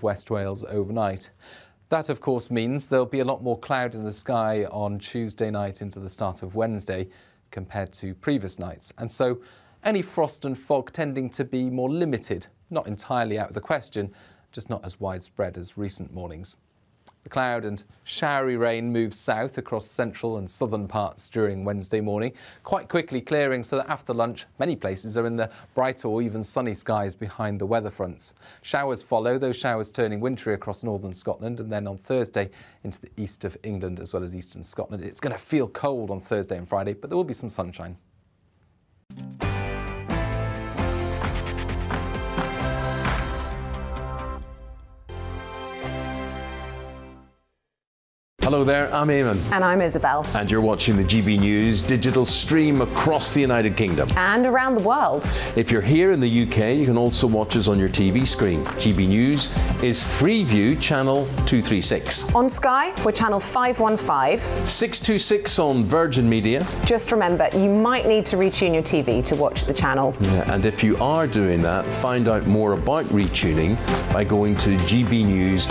West Wales overnight. That, of course, means there'll be a lot more cloud in the sky on Tuesday night into the start of Wednesday compared to previous nights. And so any frost and fog tending to be more limited, not entirely out of the question, just not as widespread as recent mornings. The cloud and showery rain moves south across central and southern parts during Wednesday morning, quite quickly clearing so that after lunch many places are in the bright or even sunny skies behind the weather fronts. Showers follow, those showers turning wintry across northern Scotland, and then on Thursday into the east of England as well as eastern Scotland. It's going to feel cold on Thursday and Friday, but there will be some sunshine. Hello there, I'm Eamon. And I'm Isabel. And you're watching the GB News digital stream across the United Kingdom. And around the world. If you're here in the UK, you can also watch us on your TV screen. GB News is Freeview channel 236. On Sky, we're channel 515. 626 on Virgin Media. Just remember, you might need to retune your TV to watch the channel. Yeah, and if you are doing that, find out more about retuning by going to gbnews.uk.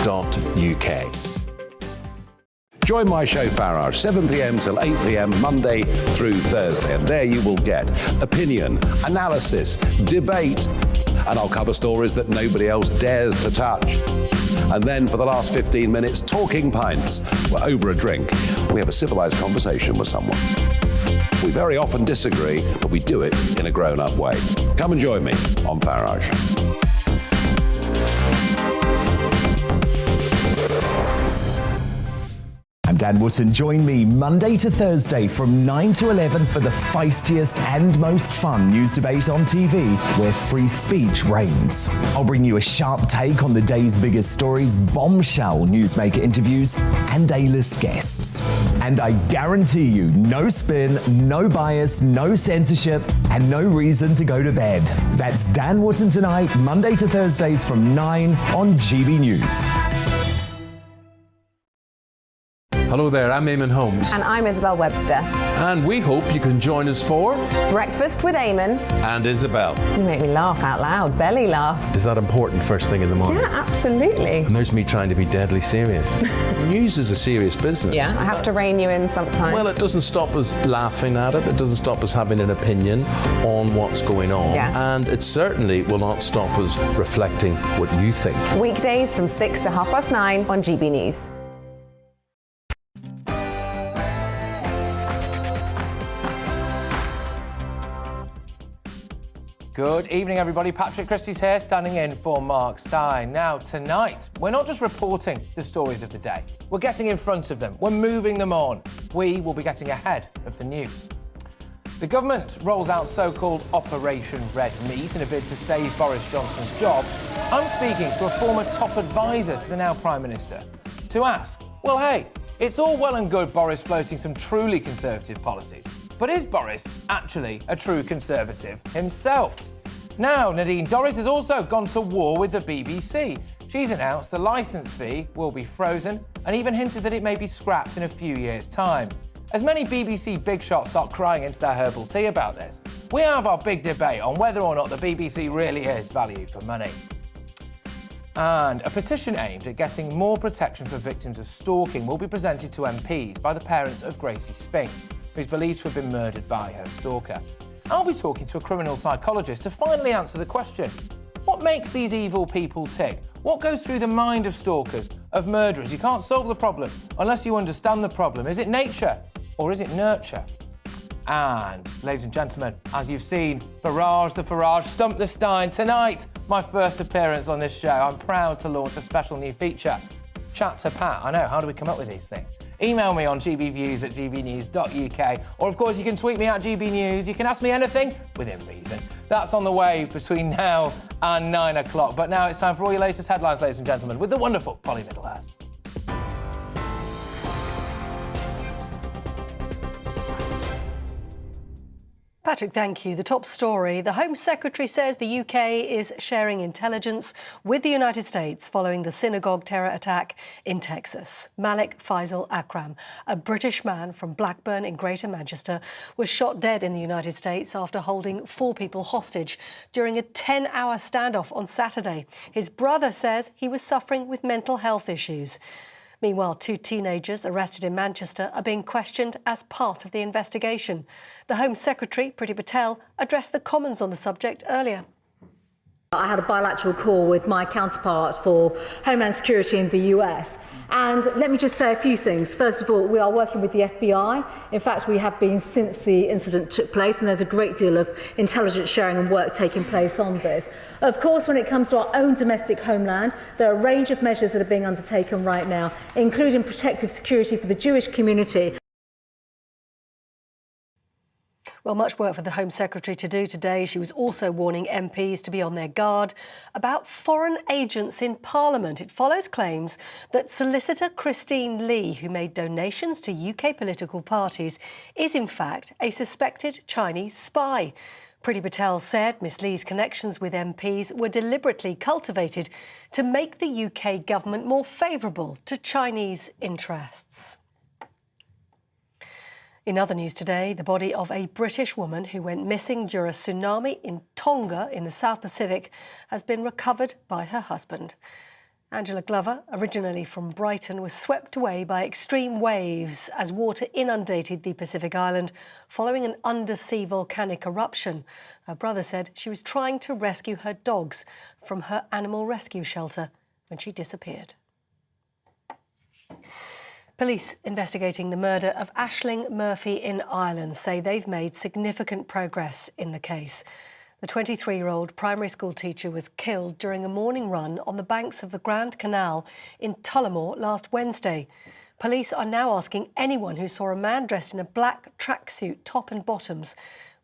Join my show Farage, 7 p.m. till 8 p.m. Monday through Thursday, and there you will get opinion, analysis, debate, and I'll cover stories that nobody else dares to touch. And then for the last 15 minutes, talking pints. We're over a drink. We have a civilised conversation with someone. We very often disagree, but we do it in a grown-up way. Come and join me on Farage. I'm Dan Wootton. Join me Monday to Thursday from 9 to 11 for the feistiest and most fun news debate on TV, where free speech reigns. I'll bring you a sharp take on the day's biggest stories, bombshell newsmaker interviews, and A-list guests. And I guarantee you, no spin, no bias, no censorship, and no reason to go to bed. That's Dan Wootton tonight, Monday to Thursdays from 9 on GB News. Hello there, I'm Eamon Holmes. And I'm Isabel Webster. And we hope you can join us for Breakfast with Eamon. And Isabel. You make me laugh out loud, belly laugh. Is that important first thing in the morning? Yeah, absolutely. And there's me trying to be deadly serious. News is a serious business. Yeah, I have to rein you in sometimes. Well, it doesn't stop us laughing at it. It doesn't stop us having an opinion on what's going on. Yeah. And it certainly will not stop us reflecting what you think. Weekdays from 6 to 9:30 on GB News. Good evening, everybody. Patrick Christys here, standing in for Mark Steyn. Now, tonight, we're not just reporting the stories of the day. We're getting in front of them. We're moving them on. We will be getting ahead of the news. The government rolls out so-called Operation Red Meat in a bid to save Boris Johnson's job. I'm speaking to a former top advisor to the now Prime Minister to ask, well, hey, it's all well and good Boris floating some truly conservative policies, but is Boris actually a true conservative himself? Now, Nadine Dorries has also gone to war with the BBC. She's announced the licence fee will be frozen and even hinted that it may be scrapped in a few years' time. As many BBC big shots start crying into their herbal tea about this, we have our big debate on whether or not the BBC really is value for money. And a petition aimed at getting more protection for victims of stalking will be presented to MPs by the parents of Gracie Spinks, who's believed to have been murdered by her stalker. I'll be talking to a criminal psychologist to finally answer the question, what makes these evil people tick? What goes through the mind of stalkers, of murderers? You can't solve the problem unless you understand the problem. Is it nature or is it nurture? And, ladies and gentlemen, as you've seen, Farage the Farage Stump the Steyn. Tonight, my first appearance on this show. I'm proud to launch a special new feature, Chat to Pat. I know, how do we come up with these things? Email me on gbviews@gbnews.uk, or of course you can tweet me at gbnews. You can ask me anything within reason. That's on the way between now and 9 o'clock. But now it's time for all your latest headlines, ladies and gentlemen, with the wonderful Polly Middlehurst. Patrick, thank you. The top story. The Home Secretary says the UK is sharing intelligence with the United States following the synagogue terror attack in Texas. Malik Faisal Akram, a British man from Blackburn in Greater Manchester, was shot dead in the United States after holding 4 people hostage during a 10-hour standoff on Saturday. His brother says he was suffering with mental health issues. Meanwhile, 2 teenagers arrested in Manchester are being questioned as part of the investigation. The Home Secretary, Priti Patel, addressed the Commons on the subject earlier. I had a bilateral call with my counterpart for Homeland Security in the US. And let me just say a few things. First of all, we are working with the FBI. In fact, we have been since the incident took place, and there's a great deal of intelligence sharing and work taking place on this. Of course, when it comes to our own domestic homeland, there are a range of measures that are being undertaken right now, including protective security for the Jewish community. Well, much work for the Home Secretary to do today. She was also warning MPs to be on their guard about foreign agents in Parliament. It follows claims that solicitor Christine Lee, who made donations to UK political parties, is in fact a suspected Chinese spy. Priti Patel said Miss Lee's connections with MPs were deliberately cultivated to make the UK government more favourable to Chinese interests. In other news today, the body of a British woman who went missing during a tsunami in Tonga in the South Pacific has been recovered by her husband. Angela Glover, originally from Brighton, was swept away by extreme waves as water inundated the Pacific island following an undersea volcanic eruption. Her brother said she was trying to rescue her dogs from her animal rescue shelter when she disappeared. Police investigating the murder of Aisling Murphy in Ireland say they've made significant progress in the case. The 23-year-old primary school teacher was killed during a morning run on the banks of the Grand Canal in Tullamore last Wednesday. Police are now asking anyone who saw a man dressed in a black tracksuit top and bottoms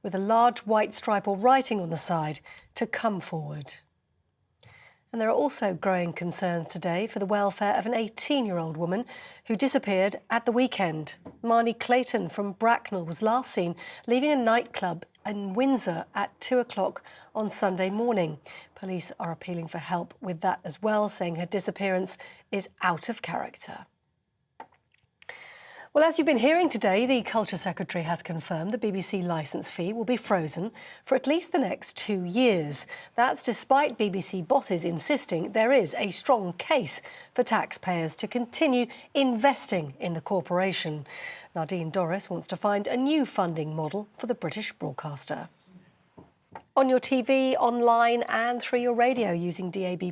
with a large white stripe or writing on the side to come forward. And there are also growing concerns today for the welfare of an 18-year-old woman who disappeared at the weekend. Marnie Clayton from Bracknell was last seen leaving a nightclub in Windsor at 2 o'clock on Sunday morning. Police are appealing for help with that as well, saying her disappearance is out of character. Well, as you've been hearing today, the Culture Secretary has confirmed the BBC licence fee will be frozen for at least the next 2 years. That's despite BBC bosses insisting there is a strong case for taxpayers to continue investing in the corporation. Nadine Dorris wants to find a new funding model for the British broadcaster. On your TV, online and through your radio using DAB+,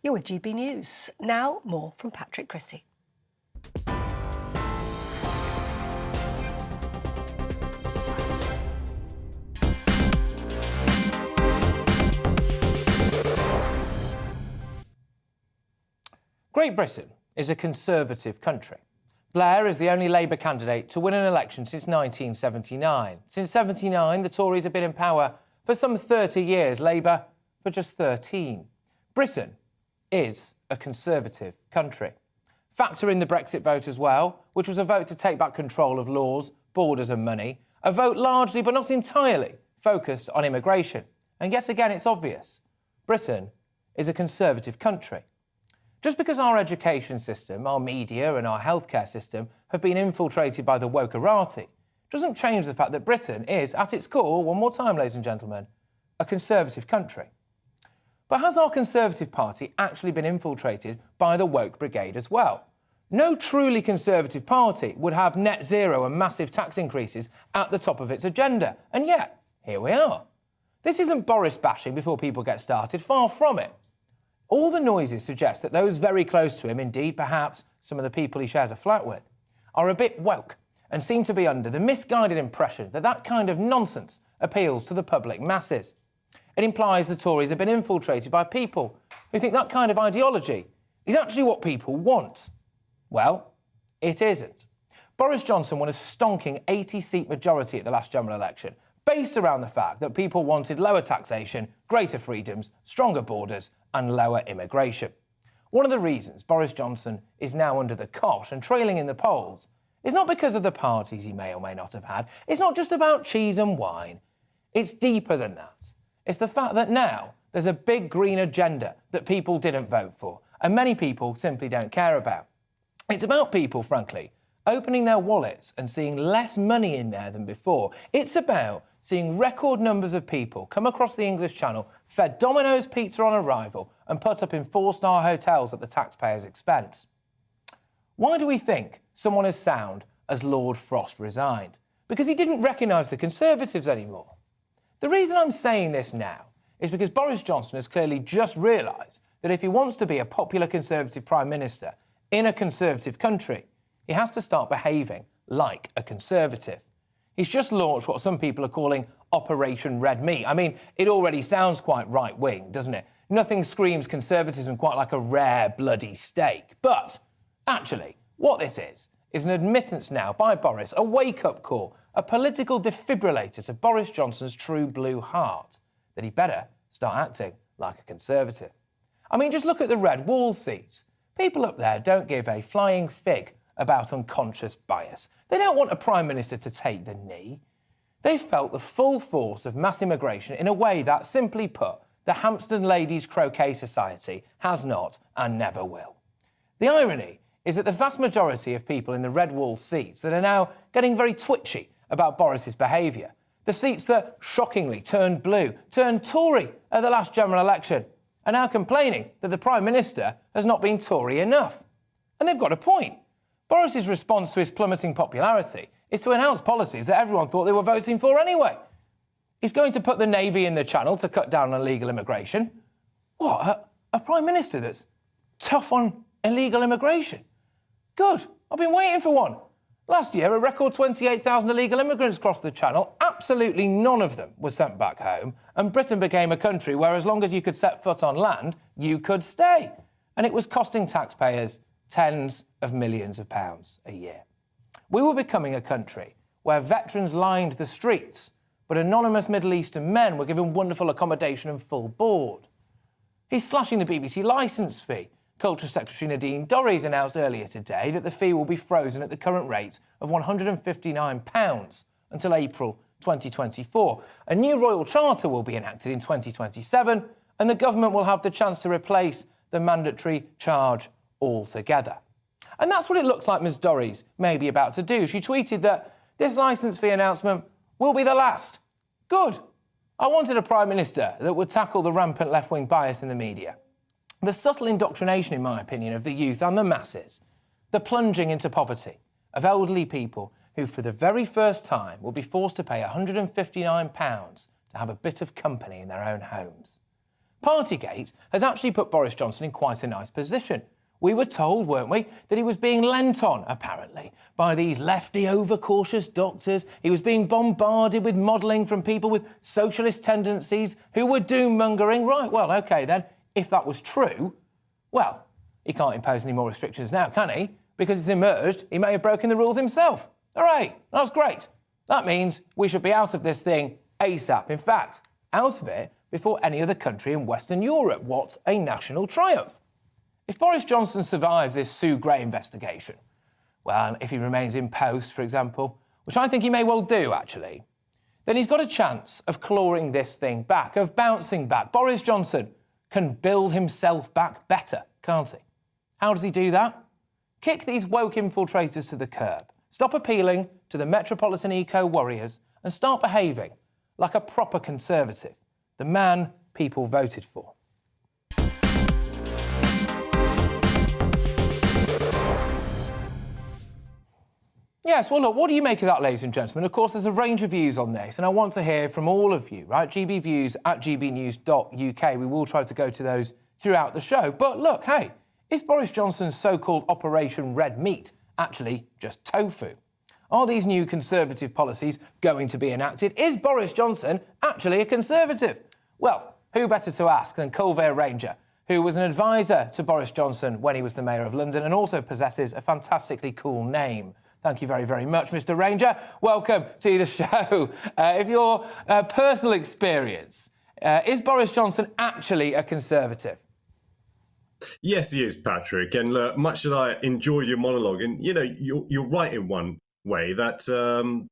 you're with GB News. Now, more from Patrick Christy. Great Britain is a Conservative country. Blair is the only Labour candidate to win an election since 1979. Since 79, the Tories have been in power for some 30 years, Labour for just 13. Britain is a Conservative country. Factor in the Brexit vote as well, which was a vote to take back control of laws, borders and money, a vote largely, but not entirely, focused on immigration. And yet again, it's obvious. Britain is a Conservative country. Just because our education system, our media and our healthcare system have been infiltrated by the wokerati doesn't change the fact that Britain is, at its core, one more time, ladies and gentlemen, a Conservative country. But has our Conservative Party actually been infiltrated by the woke brigade as well? No truly Conservative party would have net zero and massive tax increases at the top of its agenda. And yet, here we are. This isn't Boris bashing before people get started, far from it. All the noises suggest that those very close to him, indeed perhaps some of the people he shares a flat with, are a bit woke and seem to be under the misguided impression that that kind of nonsense appeals to the public masses. It implies the Tories have been infiltrated by people who think that kind of ideology is actually what people want. Well, it isn't. Boris Johnson won a stonking 80-seat majority at the last general election, based around the fact that people wanted lower taxation, greater freedoms, stronger borders and lower immigration. One of the reasons Boris Johnson is now under the cosh and trailing in the polls is not because of the parties he may or may not have had. It's not just about cheese and wine. It's deeper than that. It's the fact that now there's a big green agenda that people didn't vote for, and many people simply don't care about. It's about people, frankly, opening their wallets and seeing less money in there than before. It's about seeing record numbers of people come across the English Channel, fed Domino's pizza on arrival, and put up in 4-star hotels at the taxpayers' expense. Why do we think someone as sound as Lord Frost resigned? Because he didn't recognise the Conservatives anymore. The reason I'm saying this now is because Boris Johnson has clearly just realised that if he wants to be a popular Conservative Prime Minister in a Conservative country, he has to start behaving like a Conservative. He's just launched what some people are calling Operation Red Meat. I mean, it already sounds quite right-wing, doesn't it? Nothing screams conservatism quite like a rare, bloody steak. But, actually, what this is an admittance now by Boris, a wake-up call, a political defibrillator to Boris Johnson's true blue heart, that he better start acting like a Conservative. I mean, just look at the red wall seats. People up there don't give a flying fig about unconscious bias. They don't want a Prime Minister to take the knee. They felt the full force of mass immigration in a way that, simply put, the Hampstead Ladies Croquet Society has not and never will. The irony is that the vast majority of people in the red wall seats that are now getting very twitchy about Boris's behaviour, the seats that shockingly turned blue, turned Tory at the last general election, are now complaining that the Prime Minister has not been Tory enough. And they've got a point. Boris's response to his plummeting popularity is to announce policies that everyone thought they were voting for anyway. He's going to put the Navy in the Channel to cut down on illegal immigration. What? A Prime Minister that's tough on illegal immigration? Good. I've been waiting for one. Last year, a record 28,000 illegal immigrants crossed the Channel. Absolutely none of them were sent back home. And Britain became a country where as long as you could set foot on land, you could stay. And it was costing taxpayers tens of millions of pounds a year. We were becoming a country where veterans lined the streets, but anonymous Middle Eastern men were given wonderful accommodation and full board. He's slashing the BBC licence fee. Culture Secretary Nadine Dorries announced earlier today that the fee will be frozen at the current rate of £159 until April 2024. A new royal charter will be enacted in 2027, and the government will have the chance to replace the mandatory charge altogether. And that's what it looks like Ms Dorries may be about to do. She tweeted that this licence fee announcement will be the last. Good. I wanted a Prime Minister that would tackle the rampant left-wing bias in the media. The subtle indoctrination, in my opinion, of the youth and the masses. The plunging into poverty of elderly people who, for the very first time, will be forced to pay £159 to have a bit of company in their own homes. Partygate has actually put Boris Johnson in quite a nice position. We were told, weren't we, that he was being lent on, apparently, by these lefty, overcautious doctors. He was being bombarded with modelling from people with socialist tendencies who were doom-mongering. Right, well, OK, then, if that was true, well, he can't impose any more restrictions now, can he? Because it's emerged he may have broken the rules himself. All right, that's great. That means we should be out of this thing ASAP. In fact, out of it before any other country in Western Europe. What a national triumph. If Boris Johnson survives this Sue Gray investigation, well, if he remains in post, for example, which I think he may well do, actually, then he's got a chance of clawing this thing back, of bouncing back. Boris Johnson can build himself back better, can't he? How does he do that? Kick these woke infiltrators to the curb, stop appealing to the metropolitan eco-warriors, and start behaving like a proper Conservative, the man people voted for. Yes, well, look, what do you make of that, ladies and gentlemen? Of course, there's a range of views on this, and I want to hear from all of you, right? gbviews at gbnews.uk. We will try to go to those throughout the show. But look, hey, is Boris Johnson's so-called Operation Red Meat actually just tofu? Are these new Conservative policies going to be enacted? Is Boris Johnson actually a Conservative? Well, who better to ask than Kulveer Ranger, who was an advisor to Boris Johnson when he was the Mayor of London and also possesses a fantastically cool name. Thank you very, very much, Mr. Ranger. Welcome to the show. If your personal experience, is Boris Johnson actually a Conservative? Yes, he is, Patrick. And look, much as I enjoyed your monologue, and you're right in one way that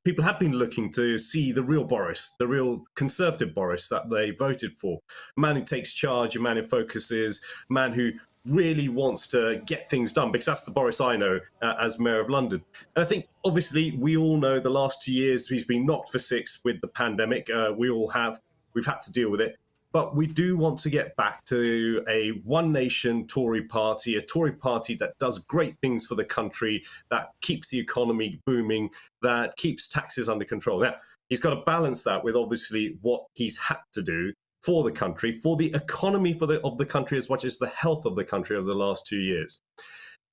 people have been looking to see the real Boris, the real Conservative Boris that they voted for. A man who takes charge, a man who focuses, a man who really wants to get things done, because that's the Boris I know as Mayor of London. And I think, obviously, we all know the last 2 years he's been knocked for six with the pandemic. We've had to deal with it. But we do want to get back to a one nation Tory party, a Tory party that does great things for the country, that keeps the economy booming, that keeps taxes under control. Now, he's got to balance that with obviously what he's had to do for the country, for the economy of the country, as much as the health of the country over the last 2 years.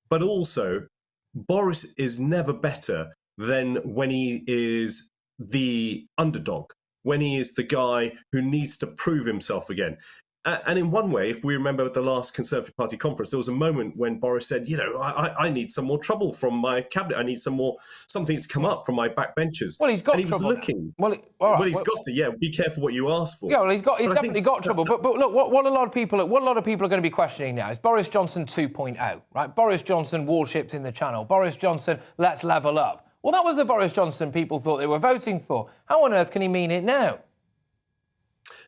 But also, Boris is never better than when he is the underdog, when he is the guy who needs to prove himself again. And in one way, if we remember at the last Conservative Party conference, there was a moment when Boris said, I need some more trouble from my cabinet. I need something to come up from my backbenchers. Well, he's got trouble. And he was looking. Well, he's got to. Be careful what you ask for. Yeah, well, he's definitely got trouble. But look, what a lot of people are going to be questioning now is Boris Johnson 2.0, right? Boris Johnson, warships in the Channel. Boris Johnson, let's level up. Well, that was the Boris Johnson people thought they were voting for. How on earth can he mean it now?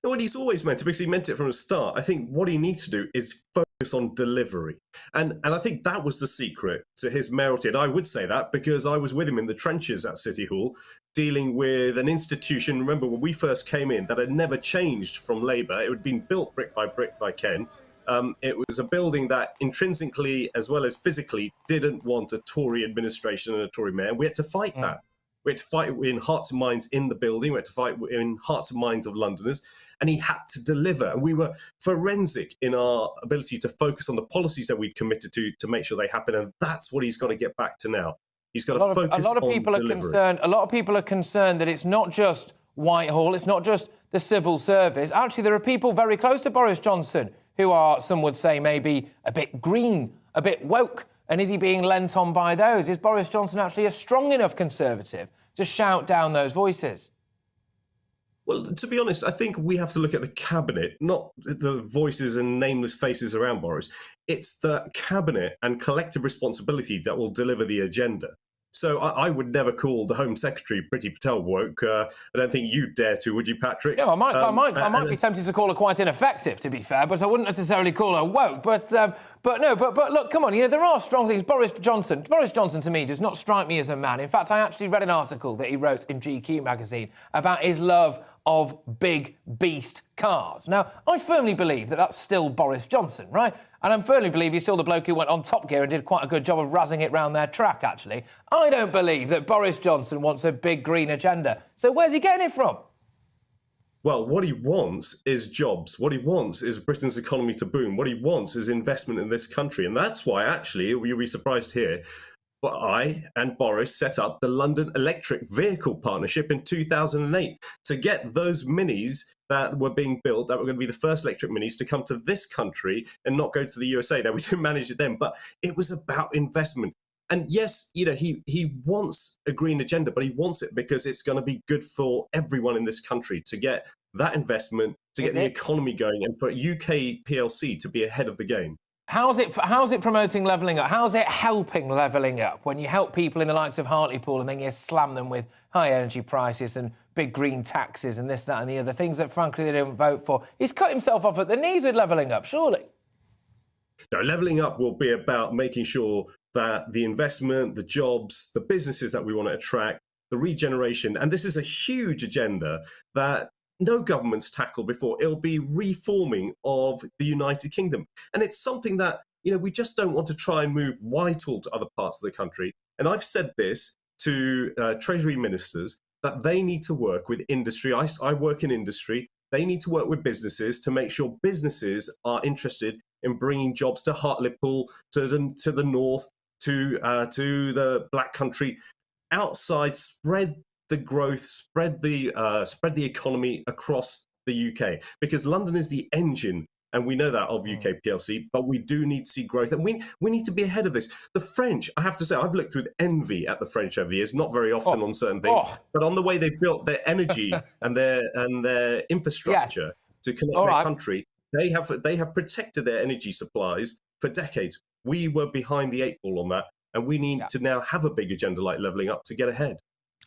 No, well, he's always meant to, because he meant it from the start. I think what he needs to do is focus on delivery. And I think that was the secret to his mayoralty. And I would say that because I was with him in the trenches at City Hall, dealing with an institution, remember when we first came in, that had never changed from Labour. It had been built brick by Ken. It was a building that intrinsically, as well as physically, didn't want a Tory administration and a Tory mayor. We had to fight that. We had to fight in hearts and minds in the building. We had to fight in hearts and minds of Londoners. And he had to deliver. And we were forensic in our ability to focus on the policies that we'd committed to make sure they happen. And that's what he's got to get back to now. He's got to focus on delivery. A lot of people are concerned that it's not just Whitehall, it's not just the civil service. Actually, there are people very close to Boris Johnson who are, some would say, maybe a bit green, a bit woke. And is he being lent on by those? Is Boris Johnson actually a strong enough Conservative to shout down those voices? Well, to be honest, I think we have to look at the cabinet, not the voices and nameless faces around Boris. It's the cabinet and collective responsibility that will deliver the agenda. So I would never call the Home Secretary Priti Patel woke. I don't think you'd dare to, would you, Patrick? No, I might be tempted to call her quite ineffective, to be fair, but I wouldn't necessarily call her woke. But look, come on, there are strong things. Boris Johnson, to me, does not strike me as a man. In fact, I actually read an article that he wrote in GQ magazine about his love of big beast cars. Now, I firmly believe that that's still Boris Johnson, right? And I firmly believe he's still the bloke who went on Top Gear and did quite a good job of razzing it round their track, actually. I don't believe that Boris Johnson wants a big green agenda. So where's he getting it from? Well, what he wants is jobs. What he wants is Britain's economy to boom. What he wants is investment in this country. And that's why, actually, you'll be surprised here, but I and Boris set up the London Electric Vehicle Partnership in 2008 to get those minis that were being built, that were going to be the first electric minis, to come to this country and not go to the USA. Now, we didn't manage it then, but it was about investment. And yes, he wants a green agenda, but he wants it because it's going to be good for everyone in this country to get that investment, to get the economy going, and for UK PLC to be ahead of the game. How's it promoting levelling up? How's it helping levelling up when you help people in the likes of Hartlepool and then you slam them with high energy prices and big green taxes and this, that and the other, things that, frankly, they don't vote for? He's cut himself off at the knees with levelling up, surely. No, levelling up will be about making sure that the investment, the jobs, the businesses that we want to attract, the regeneration, and this is a huge agenda that no government's tackled before. It'll be reforming of the United Kingdom. And it's something that, we just don't want to try and move Whitehall to other parts of the country. And I've said this to Treasury ministers, that they need to work with industry. I work in industry. They need to work with businesses to make sure businesses are interested in bringing jobs to Hartlepool, to the north, to the Black Country, outside, spread the growth, spread the economy across the UK, because London is the engine, and we know that, of UK PLC, but we do need to see growth, and we need to be ahead of this. The French, I have to say, I've looked with envy at the French over the years, not very often on certain things, but on the way they've built their energy and their infrastructure to connect their country. They have protected their energy supplies for decades. We were behind the 8 ball on that, and we need to now have a big agenda like levelling up to get ahead.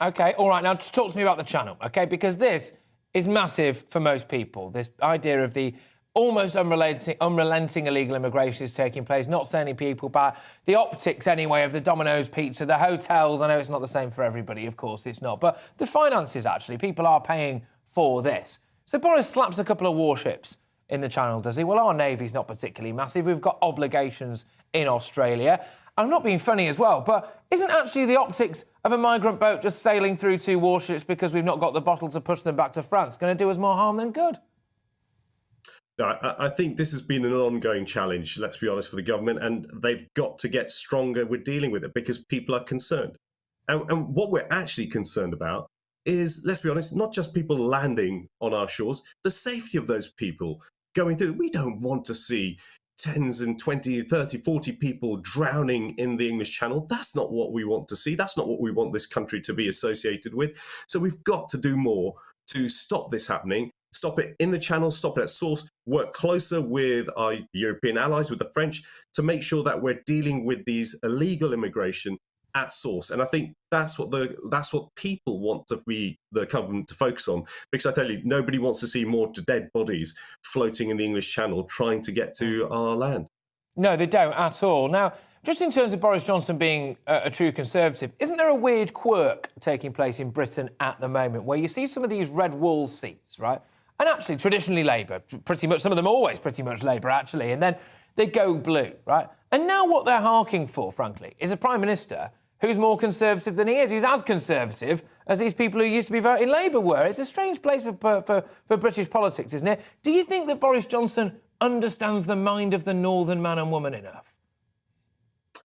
OK, all right, now just talk to me about the channel, OK, because this is massive for most people. This idea of the almost unrelenting illegal immigration is taking place, not sending people back. The optics, anyway, of the Domino's pizza, the hotels, I know it's not the same for everybody, of course it's not, but the finances, actually, people are paying for this. So Boris slaps a couple of warships in the channel, does he? Well, our Navy's not particularly massive. We've got obligations in Australia. I'm not being funny as well, but isn't actually the optics of a migrant boat just sailing through 2 warships because we've not got the bottle to push them back to France going to do us more harm than good? No, I think this has been an ongoing challenge, let's be honest, for the government, and they've got to get stronger with dealing with it because people are concerned. And what we're actually concerned about is, let's be honest, not just people landing on our shores, the safety of those people going through. We don't want to see 10s and 20, 30, 40 people drowning in the English Channel. That's not what we want to see. That's not what we want this country to be associated with. So we've got to do more to stop this happening. Stop it in the Channel, stop it at source, work closer with our European allies, with the French, to make sure that we're dealing with these illegal immigration at source. And I think that's what people want the government to focus on. Because I tell you, nobody wants to see more dead bodies floating in the English Channel trying to get to our land. No, they don't at all. Now, just in terms of Boris Johnson being a true Conservative, isn't there a weird quirk taking place in Britain at the moment where you see some of these red wall seats, right? And actually, traditionally Labour, pretty much, some of them always pretty much Labour, actually, and then they go blue, right? And now what they're harking for, frankly, is a Prime Minister who's more Conservative than he is, who's as Conservative as these people who used to be voting Labour were. It's a strange place for British politics, isn't it? Do you think that Boris Johnson understands the mind of the northern man and woman enough?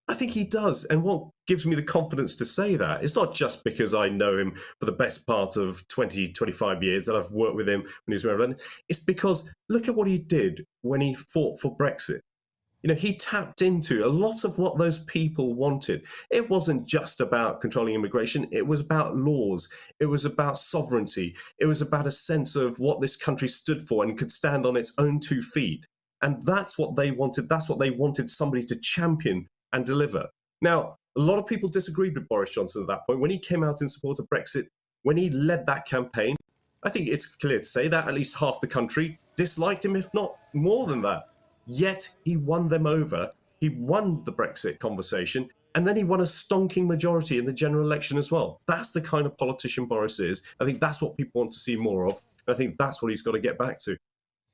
I think he does. And what gives me the confidence to say that, it's not just because I know him for the best part of 20, 25 years, that I've worked with him when he was Mayor of London. It's because look at what he did when he fought for Brexit. You know, he tapped into a lot of what those people wanted. It wasn't just about controlling immigration. It was about laws. It was about sovereignty. It was about a sense of what this country stood for and could stand on its own 2 feet. And that's what they wanted. That's what they wanted somebody to champion and deliver. Now, a lot of people disagreed with Boris Johnson at that point. When he came out in support of Brexit, when he led that campaign, I think it's clear to say that at least half the country disliked him, if not more than that. Yet he won them over. He won the Brexit conversation, and then he won a stonking majority in the general election as well. That's the kind of politician Boris is. I think that's what people want to see more of, and I think that's what he's got to get back to.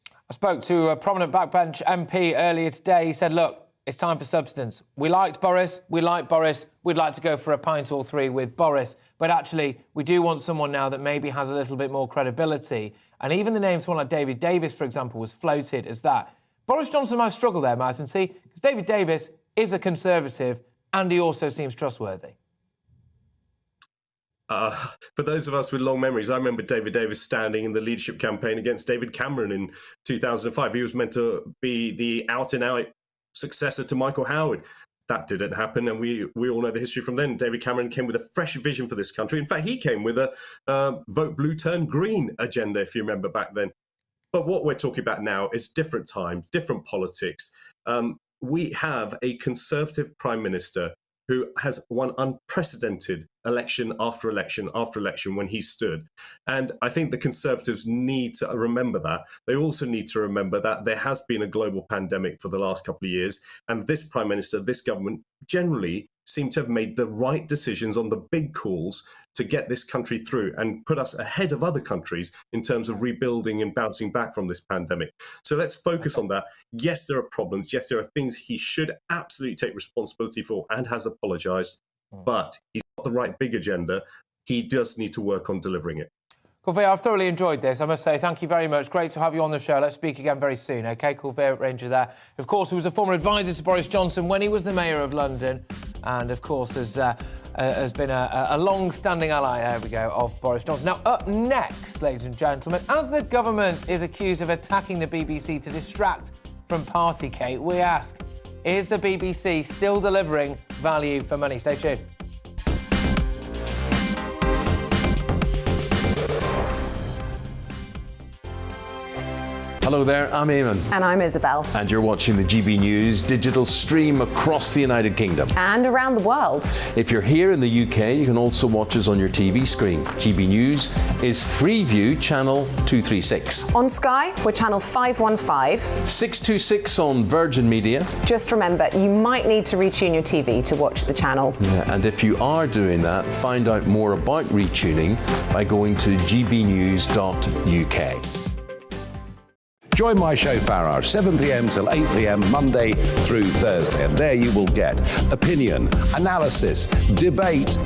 I spoke to a prominent backbench MP earlier today. He said, look, it's time for substance. We liked Boris, we'd like to go for a pint or 3 with Boris, but actually we do want someone now that maybe has a little bit more credibility. And even the name of someone like David Davis, for example, was floated as that. Boris Johnson might struggle there, Martin, see, because David Davis is a Conservative and he also seems trustworthy. For those of us with long memories, I remember David Davis standing in the leadership campaign against David Cameron in 2005. He was meant to be the out-and-out successor to Michael Howard. That didn't happen, and we all know the history from then. David Cameron came with a fresh vision for this country. In fact, he came with a vote blue, turn green agenda, if you remember back then. But what we're talking about now is different times, different politics. We have a Conservative Prime Minister who has won unprecedented election after election after election when he stood. And I think the Conservatives need to remember that. They also need to remember that there has been a global pandemic for the last couple of years, and this Prime Minister, this government, generally seem to have made the right decisions on the big calls to get this country through and put us ahead of other countries in terms of rebuilding and bouncing back from this pandemic. So let's focus on that. Yes, there are problems. Yes, there are things he should absolutely take responsibility for and has apologised, but he's got the right big agenda. He does need to work on delivering it. Kulveer, I've thoroughly enjoyed this, I must say. Thank you very much. Great to have you on the show. Let's speak again very soon, OK? Kulveer Ranger there. Of course, he was a former advisor to Boris Johnson when he was the Mayor of London and, of course, has been a long-standing ally, there we go, of Boris Johnson. Now, up next, ladies and gentlemen, as the government is accused of attacking the BBC to distract from Partygate, we ask, is the BBC still delivering value for money? Stay tuned. Hello there, I'm Eamon. And I'm Isabel. And you're watching the GB News digital stream across the United Kingdom. And around the world. If you're here in the UK, you can also watch us on your TV screen. GB News is Freeview channel 236. On Sky, we're channel 515. 626 on Virgin Media. Just remember, you might need to retune your TV to watch the channel. Yeah, and if you are doing that, find out more about retuning by going to gbnews.uk. Join my show Farage, 7 p.m. till 8 p.m. Monday through Thursday, and there you will get opinion, analysis, debate,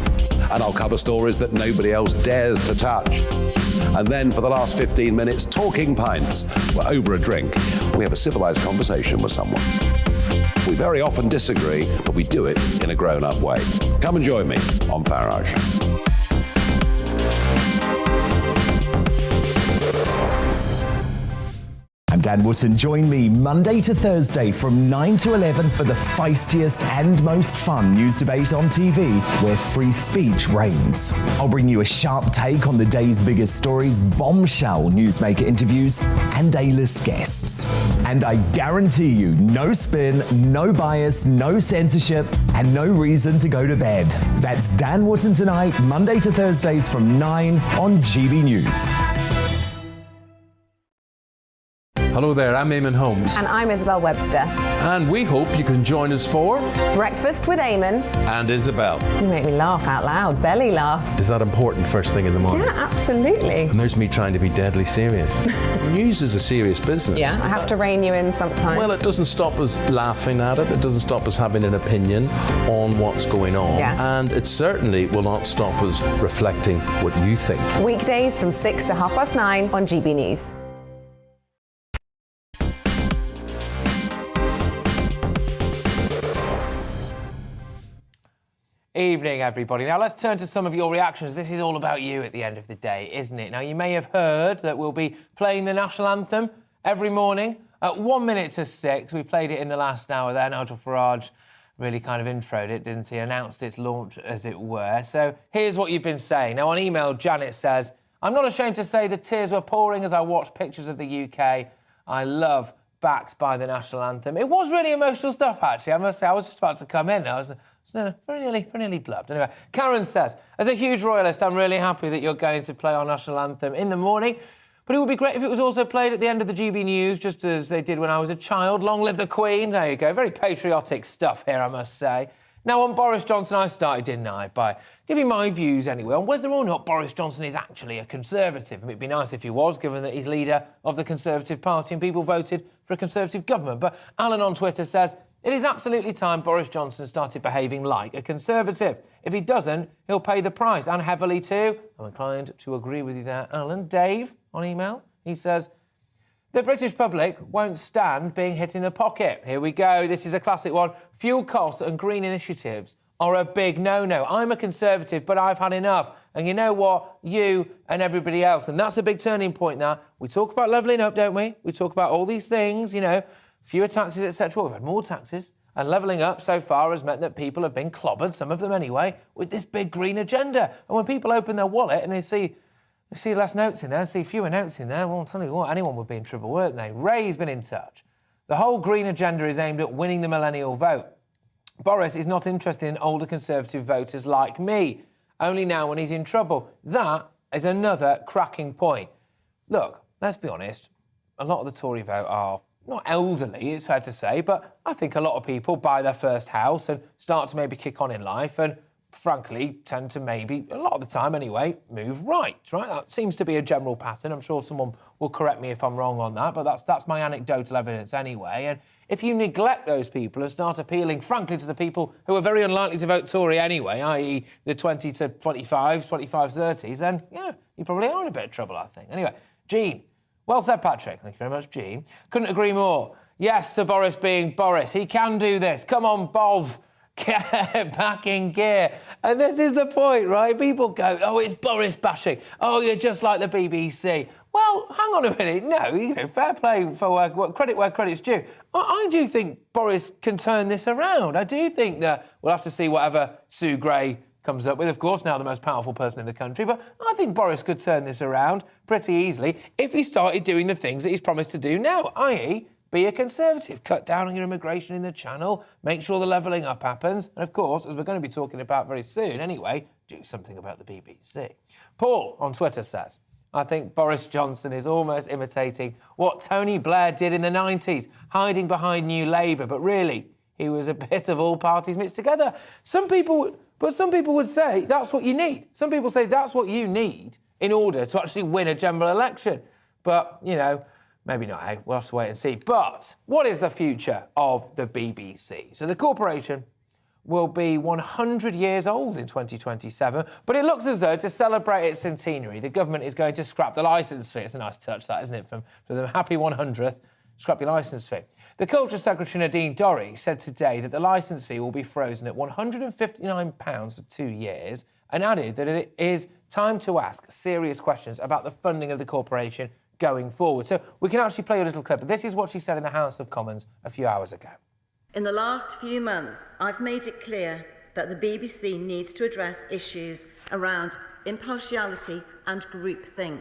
and I'll cover stories that nobody else dares to touch. And then for the last 15 minutes, talking pints. We're over a drink. We have a civilised conversation with someone. We very often disagree, but we do it in a grown-up way. Come and join me on Farage. I'm Dan Wootton. Join me Monday to Thursday from 9 to 11 for the feistiest and most fun news debate on TV, where free speech reigns. I'll bring you a sharp take on the day's biggest stories, bombshell newsmaker interviews, and A-list guests. And I guarantee you, no spin, no bias, no censorship, and no reason to go to bed. That's Dan Wootton tonight, Monday to Thursdays from 9 on GB News. Hello there, I'm Eamon Holmes. And I'm Isabel Webster. And we hope you can join us for Breakfast with Eamon. And Isabel. You make me laugh out loud, belly laugh. Is that important first thing in the morning? Yeah, absolutely. And there's me trying to be deadly serious. News is a serious business. Yeah, I have to rein you in sometimes. Well, it doesn't stop us laughing at it. It doesn't stop us having an opinion on what's going on. Yeah. And it certainly will not stop us reflecting what you think. Weekdays from 6 to 9:30 on GB News. Evening, everybody. Now, let's turn to some of your reactions. This is all about you at the end of the day, isn't it? Now, you may have heard that we'll be playing the national anthem every morning at 1 minute to 6. We played it in the last hour there. Nigel Farage really kind of introed it, didn't he? Announced its launch, as it were. So here's what you've been saying. Now, on email, Janet says, I'm not ashamed to say the tears were pouring as I watched pictures of the UK. I love backed by the national anthem. It was really emotional stuff, actually. I must say, I was just about to come in. I was very nearly blubbed. Anyway, Karen says, as a huge royalist, I'm really happy that you're going to play our national anthem in the morning, but it would be great if it was also played at the end of the GB News, just as they did when I was a child. Long live the Queen. There you go. Very patriotic stuff here, I must say. Now, on Boris Johnson, I started, didn't I, by giving my views anyway on whether or not Boris Johnson is actually a Conservative. It'd be nice if he was, given that he's leader of the Conservative Party and people voted for a Conservative government. But Alan on Twitter says, it is absolutely time Boris Johnson started behaving like a Conservative. If he doesn't, he'll pay the price, and heavily too. I'm inclined to agree with you there, Alan. Dave, on email, he says, the British public won't stand being hit in the pocket. Here we go. This is a classic one. Fuel costs and green initiatives are a big no-no. I'm a Conservative, but I've had enough. And you know what? You and everybody else. And that's a big turning point now. We talk about levelling up, don't we? We talk about all these things, you know, fewer taxes, etc. We've had more taxes. And levelling up so far has meant that people have been clobbered, some of them anyway, with this big green agenda. And when people open their wallet and they see less notes in there, see fewer notes in there, well, I'll tell you what, anyone would be in trouble, weren't they? Ray's been in touch. The whole green agenda is aimed at winning the millennial vote. Boris is not interested in older Conservative voters like me, only now when he's in trouble. That is another cracking point. Look, let's be honest, a lot of the Tory vote are not elderly, it's fair to say, but I think a lot of people buy their first house and start to maybe kick on in life and frankly tend to maybe, a lot of the time anyway, move right? That seems to be a general pattern. I'm sure someone will correct me if I'm wrong on that, but that's my anecdotal evidence anyway. And if you neglect those people and start appealing, frankly, to the people who are very unlikely to vote Tory anyway, i.e. the 20 to 25, 30s, then, yeah, you probably are in a bit of trouble, I think. Anyway, Jean. Well said, Patrick. Thank you very much, Jean. Couldn't agree more. Yes to Boris being Boris. He can do this. Come on, Boz. Get back in gear. And this is the point, right? People go, oh, it's Boris bashing. Oh, you're just like the BBC. Well, hang on a minute. No, fair play for credit where credit's due. I do think Boris can turn this around. I do think that we'll have to see whatever Sue Gray comes up with. Of course, now the most powerful person in the country, but I think Boris could turn this around pretty easily if he started doing the things that he's promised to do now, i.e. be a Conservative, cut down on your immigration in the Channel, make sure the levelling up happens, and of course, as we're going to be talking about very soon anyway, do something about the BBC. Paul on Twitter says, I think Boris Johnson is almost imitating what Tony Blair did in the 90s, hiding behind New Labour, but really, he was a bit of all parties mixed together. Some people would say that's what you need. Some people say that's what you need in order to actually win a general election. But, you know, maybe not, eh? We'll have to wait and see. But what is the future of the BBC? So the corporation will be 100 years old in 2027, but it looks as though to celebrate its centenary, the government is going to scrap the licence fee. It's a nice touch, that, isn't it? For the happy 100th, scrap your licence fee. The Culture Secretary Nadine Dorries said today that the licence fee will be frozen at £159 for 2 years and added that it is time to ask serious questions about the funding of the corporation going forward. So we can actually play a little clip. This is what she said in the House of Commons a few hours ago. In the last few months, I've made it clear that the BBC needs to address issues around impartiality and groupthink.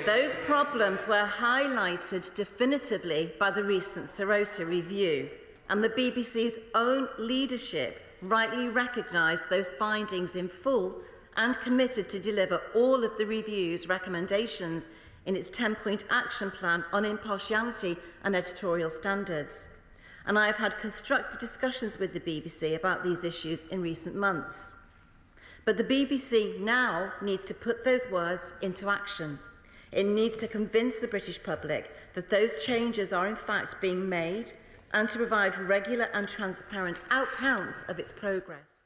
Those problems were highlighted definitively by the recent Sirota review, and the BBC's own leadership rightly recognised those findings in full and committed to deliver all of the review's recommendations in its 10-point action plan on impartiality and editorial standards. And I have had constructive discussions with the BBC about these issues in recent months. But the BBC now needs to put those words into action. It needs to convince the British public that those changes are in fact being made and to provide regular and transparent accounts of its progress.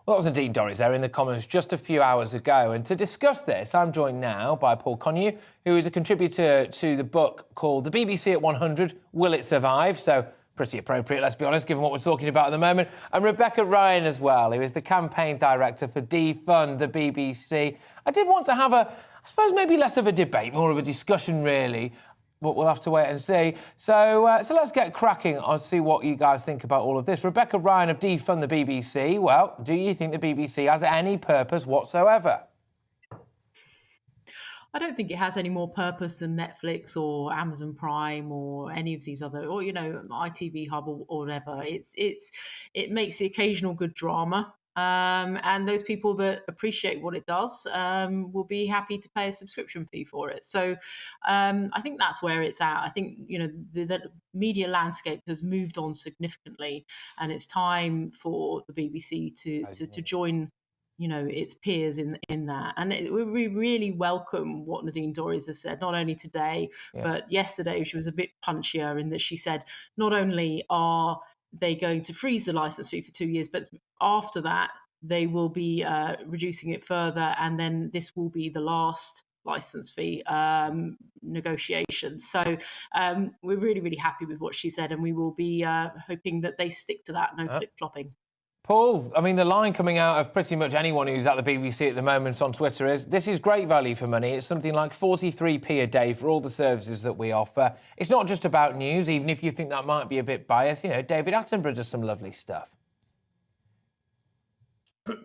Well, that was Nadine Dorries there in the Commons just a few hours ago. And to discuss this, I'm joined now by Paul Connew, who is a contributor to the book called The BBC at 100, Will It Survive? So pretty appropriate, let's be honest, given what we're talking about at the moment. And Rebecca Ryan as well, who is the campaign director for Defund the BBC. I did want to have I suppose maybe less of a debate, more of a discussion really, but we'll have to wait and see. So let's get cracking and see what you guys think about all of this. Rebecca Ryan of Defund the BBC. Well, do you think the BBC has any purpose whatsoever? I don't think it has any more purpose than Netflix or Amazon Prime or any of these other, or, you know, ITV Hub or whatever. It makes the occasional good drama. And those people that appreciate what it does will be happy to pay a subscription fee for it. So I think that's where it's at. I think, you know, the media landscape has moved on significantly, and it's time for the BBC to join, you know, its peers in that. And we really welcome what Nadine Dorries has said, not only today, but yesterday. She was a bit punchier in that she said not only are they going to freeze the licence fee for 2 years, but after that, they will be reducing it further, and then this will be the last licence fee negotiation. So we're really, really happy with what she said, and we will be hoping that they stick to that, no flip-flopping. Paul, I mean, the line coming out of pretty much anyone who's at the BBC at the moment on Twitter is, this is great value for money. It's something like 43p a day for all the services that we offer. It's not just about news, even if you think that might be a bit biased. You know, David Attenborough does some lovely stuff.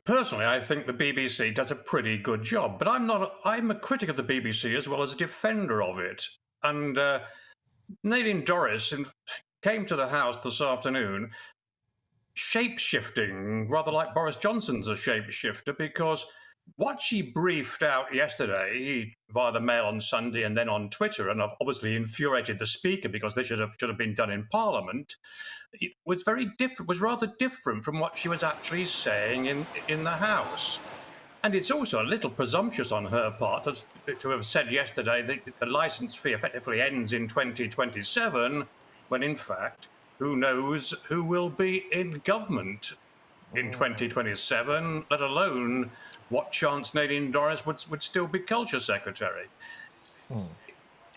Personally, I think the BBC does a pretty good job, but I'm a critic of the BBC as well as a defender of it. And Nadine Dorries came to the House this afternoon shape-shifting, rather like Boris Johnson's a shape-shifter, because what she briefed out yesterday via the Mail on Sunday and then on Twitter, and obviously infuriated the Speaker because this should have been done in Parliament, it was rather different from what she was actually saying in the House. And it's also a little presumptuous on her part to have said yesterday that the licence fee effectively ends in 2027, when in fact, who knows who will be in government in 2027, let alone what chance Nadine Dorries would still be Culture Secretary. Well,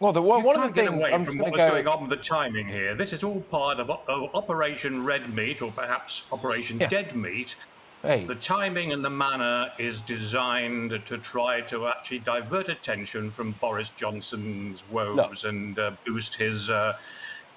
one of the things I'm from what was going on with the timing here. This is all part of Operation Red Meat, or perhaps Operation Dead Meat. Hey. The timing and the manner is designed to try to actually divert attention from Boris Johnson's woes and boost his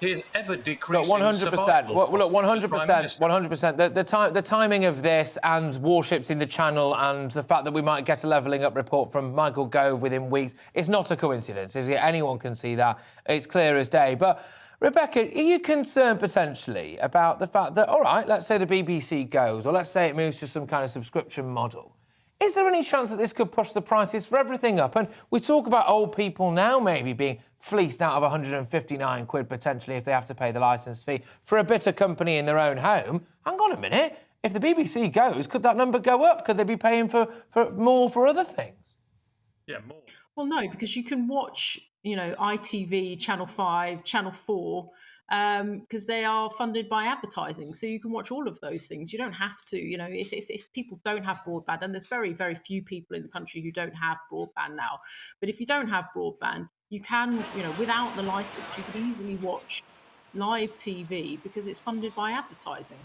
his ever-decreasing Look, 100%. survival Look, costs as Prime 100%. Minister. 100%. The timing of this and warships in the Channel and the fact that we might get a levelling up report from Michael Gove within weeks, it's not a coincidence, is it? Anyone can see that. It's clear as day. But, Rebecca, are you concerned potentially about the fact that, all right, let's say the BBC goes, or let's say it moves to some kind of subscription model. Is there any chance that this could push the prices for everything up? And we talk about old people now maybe being fleeced out of 159 quid potentially if they have to pay the licence fee for a bit of company in their own home. Hang on a minute. If the BBC goes, could that number go up? Could they be paying for more for other things? Yeah, more. Well, no, because you can watch, ITV, Channel 5, Channel 4, because they are funded by advertising. So you can watch all of those things. You don't have to, if people don't have broadband, and there's very, very few people in the country who don't have broadband now. But if you don't have broadband, you can, without the license, you could easily watch live TV because it's funded by advertising.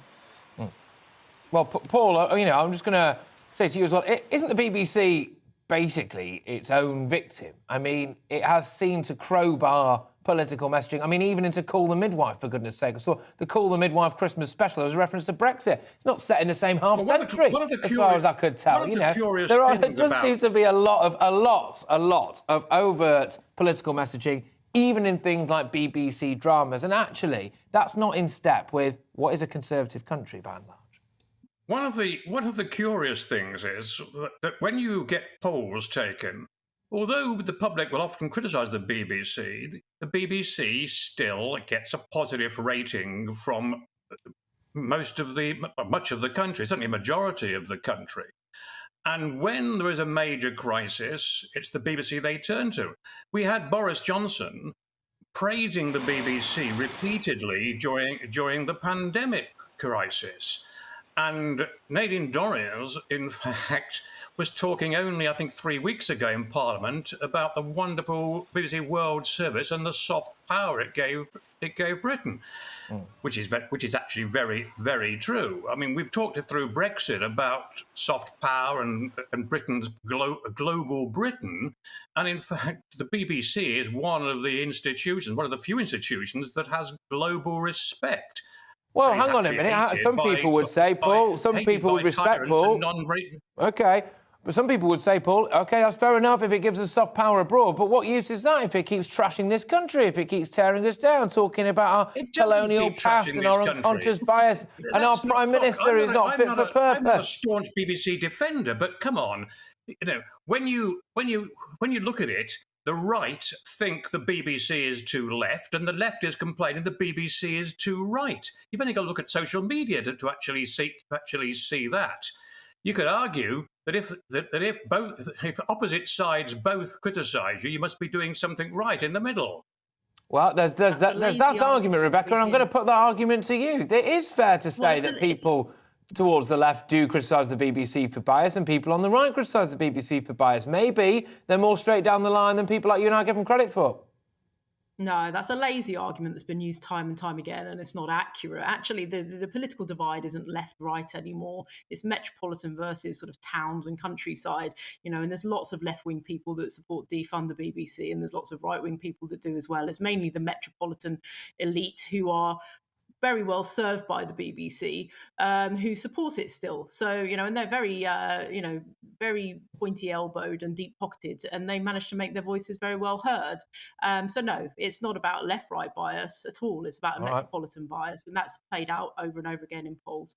Well, Paul, I'm just going to say to you as well, isn't the BBC basically its own victim? I mean, it has seemed to crowbar political messaging. I mean, even into Call the Midwife, for goodness sake. I saw the Call the Midwife Christmas special. There was a reference to Brexit. It's not set in the same half-century, as far as I could tell. There does seem to be a lot of overt political messaging, even in things like BBC dramas. And actually, that's not in step with what is a conservative country, by and large. One of the curious things is that when you get polls taken, although the public will often criticise the BBC still gets a positive rating from much of the country, certainly a majority of the country. And when there is a major crisis, it's the BBC they turn to. We had Boris Johnson praising the BBC repeatedly during the pandemic crisis. And Nadine Dorries, in fact, was talking only, I think, 3 weeks ago in Parliament about the wonderful BBC World Service and the soft power it gave Britain, which is actually very, very true. I mean, we've talked through Brexit about soft power and Britain's global Britain, and in fact, the BBC is one of the few institutions that has global respect. Well, hang on a minute. Some people would say, Paul, some people would respect Paul. OK. But some people would say, Paul, OK, that's fair enough if it gives us soft power abroad. But what use is that if it keeps trashing this country, if it keeps tearing us down, talking about our colonial past and our unconscious bias, and our Prime Minister is not fit for purpose? I'm not a staunch BBC defender, but come on. When you look at it, the right think the BBC is too left, and the left is complaining the BBC is too right. You've only got to look at social media to actually see that. You could argue that if opposite sides both criticise you, you must be doing something right in the middle. Well, there's that argument, Rebecca, and I'm going to put that argument to you. It is fair to say that people towards the left do criticise the BBC for bias, and people on the right criticise the BBC for bias. Maybe they're more straight down the line than people like you and I give them credit for. No, that's a lazy argument that's been used time and time again, and it's not accurate. Actually, the political divide isn't left-right anymore. It's metropolitan versus sort of towns and countryside, and there's lots of left-wing people that support defund the BBC, and there's lots of right-wing people that do as well. It's mainly the metropolitan elite who are very well served by the BBC, who support it still. So, and they're very, very pointy-elbowed and deep-pocketed, and they manage to make their voices very well heard. So, no, it's not about left-right bias at all. It's about a metropolitan bias, and that's played out over and over again in polls.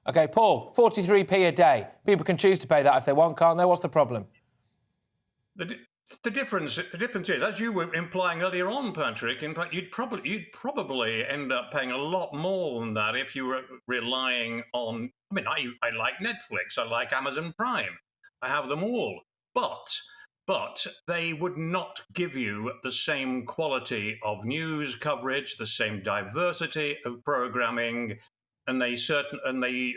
OK, Paul, 43p a day. People can choose to pay that if they want, can't they? What's the problem? The difference is, as you were implying earlier on, Patrick, in fact, you'd probably end up paying a lot more than that if you were relying on. I mean, I like Netflix, I like Amazon Prime, I have them all, but they would not give you the same quality of news coverage, the same diversity of programming, and they certainly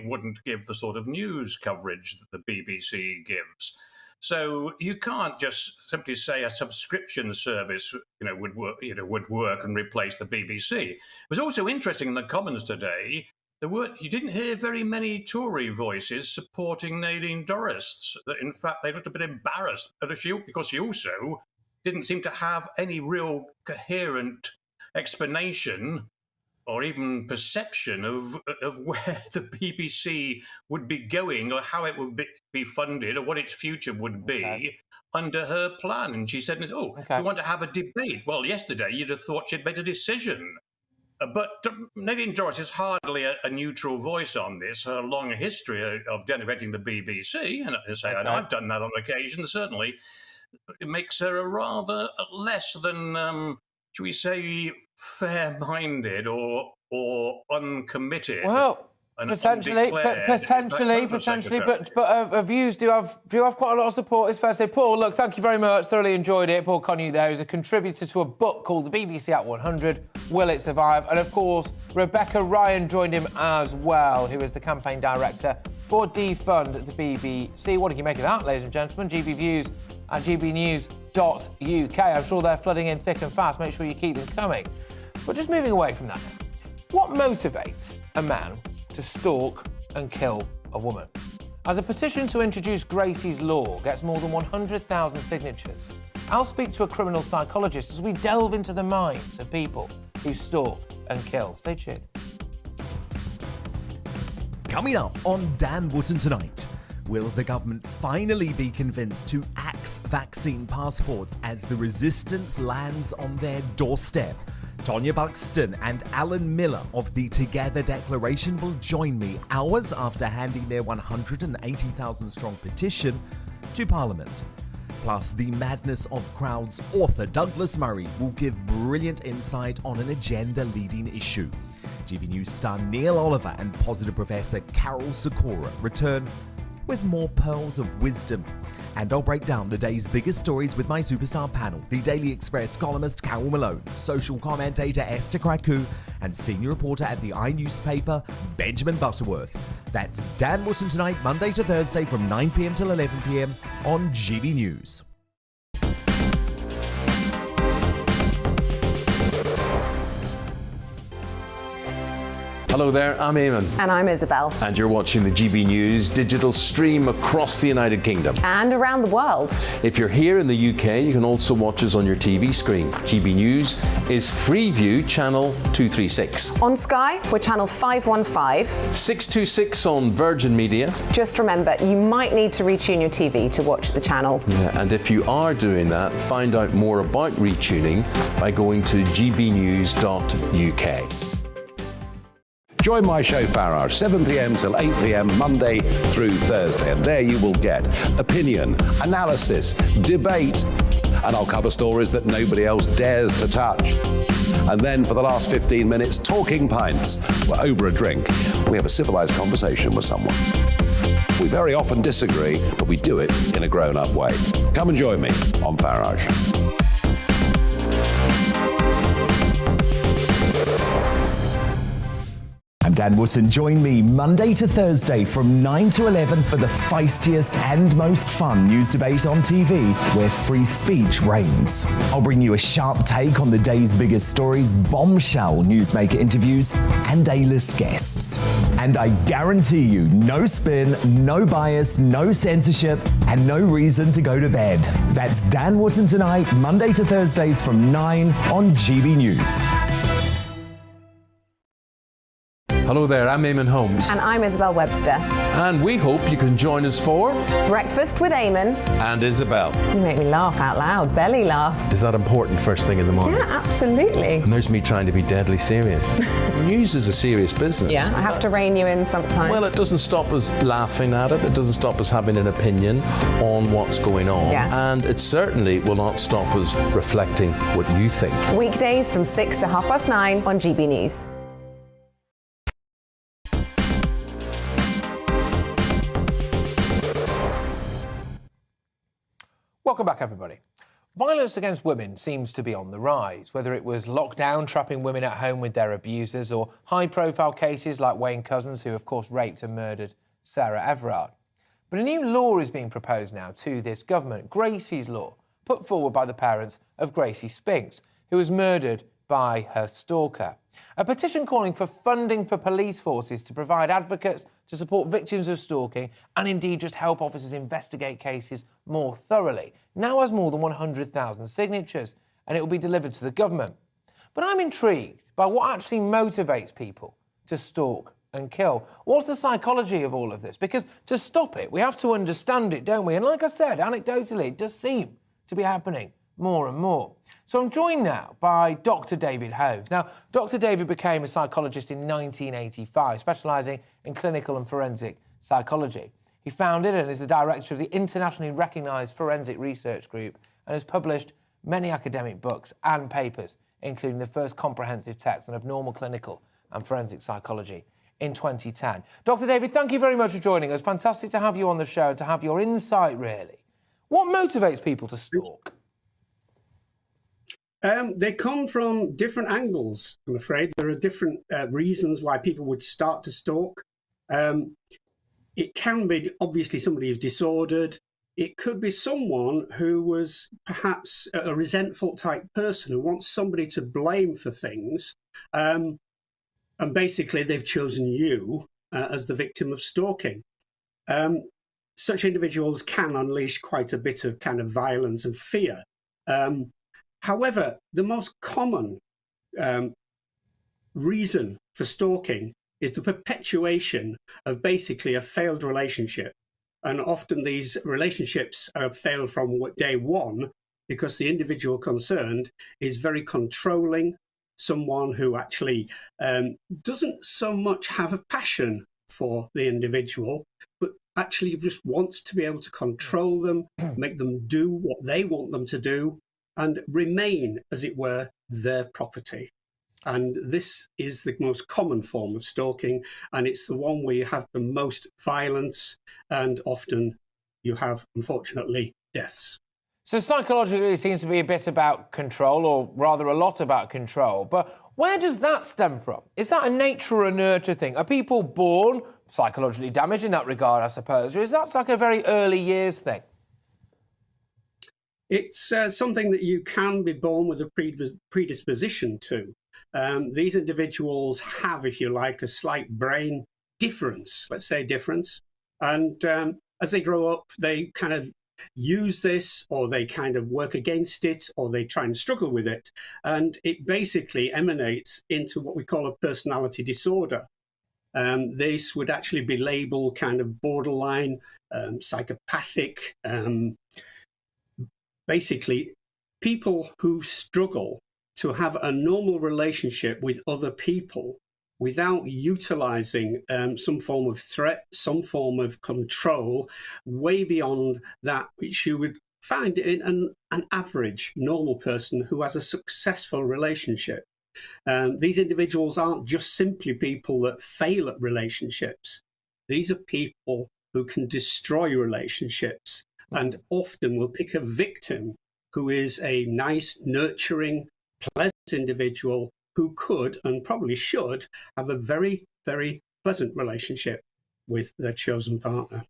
wouldn't give the sort of news coverage that the BBC gives. So you can't just simply say a subscription service, would work and replace the BBC. It was also interesting in the Commons today. You didn't hear very many Tory voices supporting Nadine Dorries. In fact, they looked a bit embarrassed because she also didn't seem to have any real coherent explanation or even perception of where the BBC would be going or how it would be funded or what its future would be under her plan. And she said, you want to have a debate? Well, yesterday you'd have thought she'd made a decision. But Nadine Dorries is hardly a neutral voice on this. Her long history of denigrating the BBC, and I've done that on occasion, certainly, it makes her a rather less than, should we say, fair-minded or uncommitted. Well, potentially, but her views do have quite a lot of support. It's fair to say. Paul, look, thank you very much. Thoroughly enjoyed it. Paul Connew there is a contributor to a book called The BBC at 100, Will It Survive? And, of course, Rebecca Ryan joined him as well, who is the campaign director for Defund the BBC. What did you make of that, ladies and gentlemen? GB Views at gbnews.uk. I'm sure they're flooding in thick and fast. Make sure you keep them coming. But just moving away from that, what motivates a man to stalk and kill a woman? As a petition to introduce Gracie's Law gets more than 100,000 signatures, I'll speak to a criminal psychologist as we delve into the minds of people who stalk and kill. Stay tuned. Coming up on Dan Wootton tonight, will the government finally be convinced to axe vaccine passports as the resistance lands on their doorstep? Tonya Buxton and Alan Miller of the Together Declaration will join me hours after handing their 180,000-strong petition to Parliament. Plus, the madness of crowds author Douglas Murray will give brilliant insight on an agenda-leading issue. GB News star Neil Oliver and positive professor Carol Sikora return with more pearls of wisdom. And I'll break down the day's biggest stories with my superstar panel, the Daily Express columnist Carol Malone, social commentator Esther Kraku, and senior reporter at the iNewspaper, Benjamin Butterworth. That's Dan Wootton tonight, Monday to Thursday from 9 p.m. till 11 p.m. on GB News. Hello there, I'm Eamon. And I'm Isabel. And you're watching the GB News digital stream across the United Kingdom. And around the world. If you're here in the UK, you can also watch us on your TV screen. GB News is Freeview channel 236. On Sky, we're channel 515. 626 on Virgin Media. Just remember, you might need to retune your TV to watch the channel. Yeah, and if you are doing that, find out more about retuning by going to gbnews.uk. Join my show Farage, 7 p.m. till 8 p.m. Monday through Thursday. And there you will get opinion, analysis, debate, and I'll cover stories that nobody else dares to touch. And then for the last 15 minutes, talking pints. We're over a drink. We have a civilized conversation with someone. We very often disagree, but we do it in a grown-up way. Come and join me on Farage. I'm Dan Wootton. Join me Monday to Thursday from 9 to 11 for the feistiest and most fun news debate on TV, where free speech reigns. I'll bring you a sharp take on the day's biggest stories, bombshell newsmaker interviews, and A-list guests. And I guarantee you, no spin, no bias, no censorship, and no reason to go to bed. That's Dan Wootton tonight, Monday to Thursdays from 9 on GB News. Hello there, I'm Eamon Holmes. And I'm Isabel Webster. And we hope you can join us for Breakfast with Eamon. And Isabel. You make me laugh out loud, belly laugh. Is that important first thing in the morning? Yeah, absolutely. And there's me trying to be deadly serious. News is a serious business. Yeah, I have to rein you in sometimes. Well, it doesn't stop us laughing at it. It doesn't stop us having an opinion on what's going on. Yeah. And it certainly will not stop us reflecting what you think. Weekdays from 6 to 9:30 on GB News. Welcome back, everybody. Violence against women seems to be on the rise, whether it was lockdown trapping women at home with their abusers or high-profile cases like Wayne Couzens, who, of course, raped and murdered Sarah Everard. But a new law is being proposed now to this government, Gracie's Law, put forward by the parents of Gracie Spinks, who was murdered by her stalker. A petition calling for funding for police forces to provide advocates to support victims of stalking and indeed just help officers investigate cases more thoroughly now has more than 100,000 signatures, and it will be delivered to the government. But I'm intrigued by what actually motivates people to stalk and kill. What's the psychology of all of this? Because to stop it, we have to understand it, don't we? And like I said, anecdotally, it does seem to be happening more and more. So I'm joined now by Dr. David Hoves. Now, Dr. David became a psychologist in 1985, specialising in clinical and forensic psychology. He founded and is the director of the internationally recognised forensic research group and has published many academic books and papers, including the first comprehensive text on abnormal clinical and forensic psychology in 2010. Dr. David, thank you very much for joining us. Fantastic to have you on the show, to have your insight, really. What motivates people to stalk? They come from different angles, I'm afraid. There are different reasons why people would start to stalk. It can be, obviously, somebody who's disordered. It could be someone who was perhaps a resentful type person who wants somebody to blame for things. And basically, they've chosen you as the victim of stalking. Such individuals can unleash quite a bit of kind of violence and fear. However, the most common reason for stalking is the perpetuation of basically a failed relationship. And often these relationships have failed from day one because the individual concerned is very controlling, someone who actually doesn't so much have a passion for the individual, but actually just wants to be able to control them, make them do what they want them to do, and remain, as it were, their property. And this is the most common form of stalking, and it's the one where you have the most violence, and often you have, unfortunately, deaths. So psychologically, it seems to be a bit about control, or rather a lot about control. But where does that stem from? Is that a nature or a nurture thing? Are people born psychologically damaged in that regard, I suppose? Or is that like a very early years thing? It's something that you can be born with a predisposition to. These individuals have, if you like, a slight brain difference, let's say difference. And as they grow up, they kind of use this, or they kind of work against it, or they try and struggle with it. And it basically emanates into what we call a personality disorder. This would actually be labeled kind of borderline, psychopathic. Basically, people who struggle to have a normal relationship with other people without utilizing some form of threat, some form of control, way beyond that which you would find in an average normal person who has a successful relationship. These individuals aren't just simply people that fail at relationships. These are people who can destroy relationships, and often will pick a victim who is a nice, nurturing, pleasant individual who could and probably should have a very, very pleasant relationship with their chosen partner.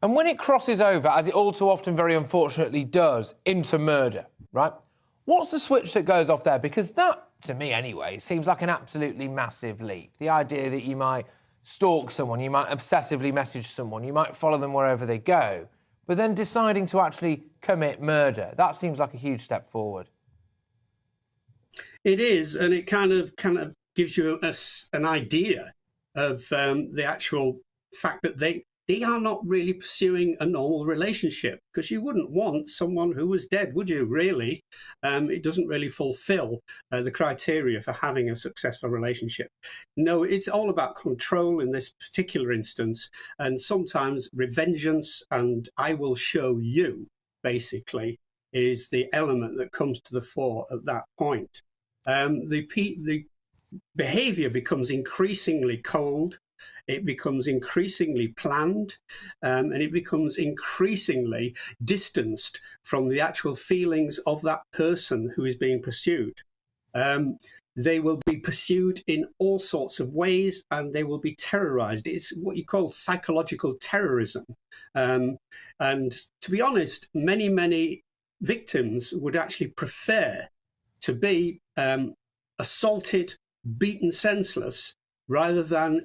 And when it crosses over, as it all too often very unfortunately does, into murder, right? What's the switch that goes off there? Because that, to me anyway, seems like an absolutely massive leap. The idea that you might stalk someone, you might obsessively message someone, you might follow them wherever they go, but then deciding to actually commit murder, that seems like a huge step forward. It is, and it kind of gives you an idea of the actual fact that they are not really pursuing a normal relationship, because you wouldn't want someone who was dead, would you, really? It doesn't really fulfill the criteria for having a successful relationship. No, it's all about control in this particular instance, and sometimes revengeance and I will show you, basically, is the element that comes to the fore at that point. The behavior becomes increasingly cold, it becomes increasingly planned, and it becomes increasingly distanced from the actual feelings of that person who is being pursued. They will be pursued in all sorts of ways, and they will be terrorized. It's what you call psychological terrorism. And to be honest, many victims would actually prefer to be assaulted, beaten senseless, rather than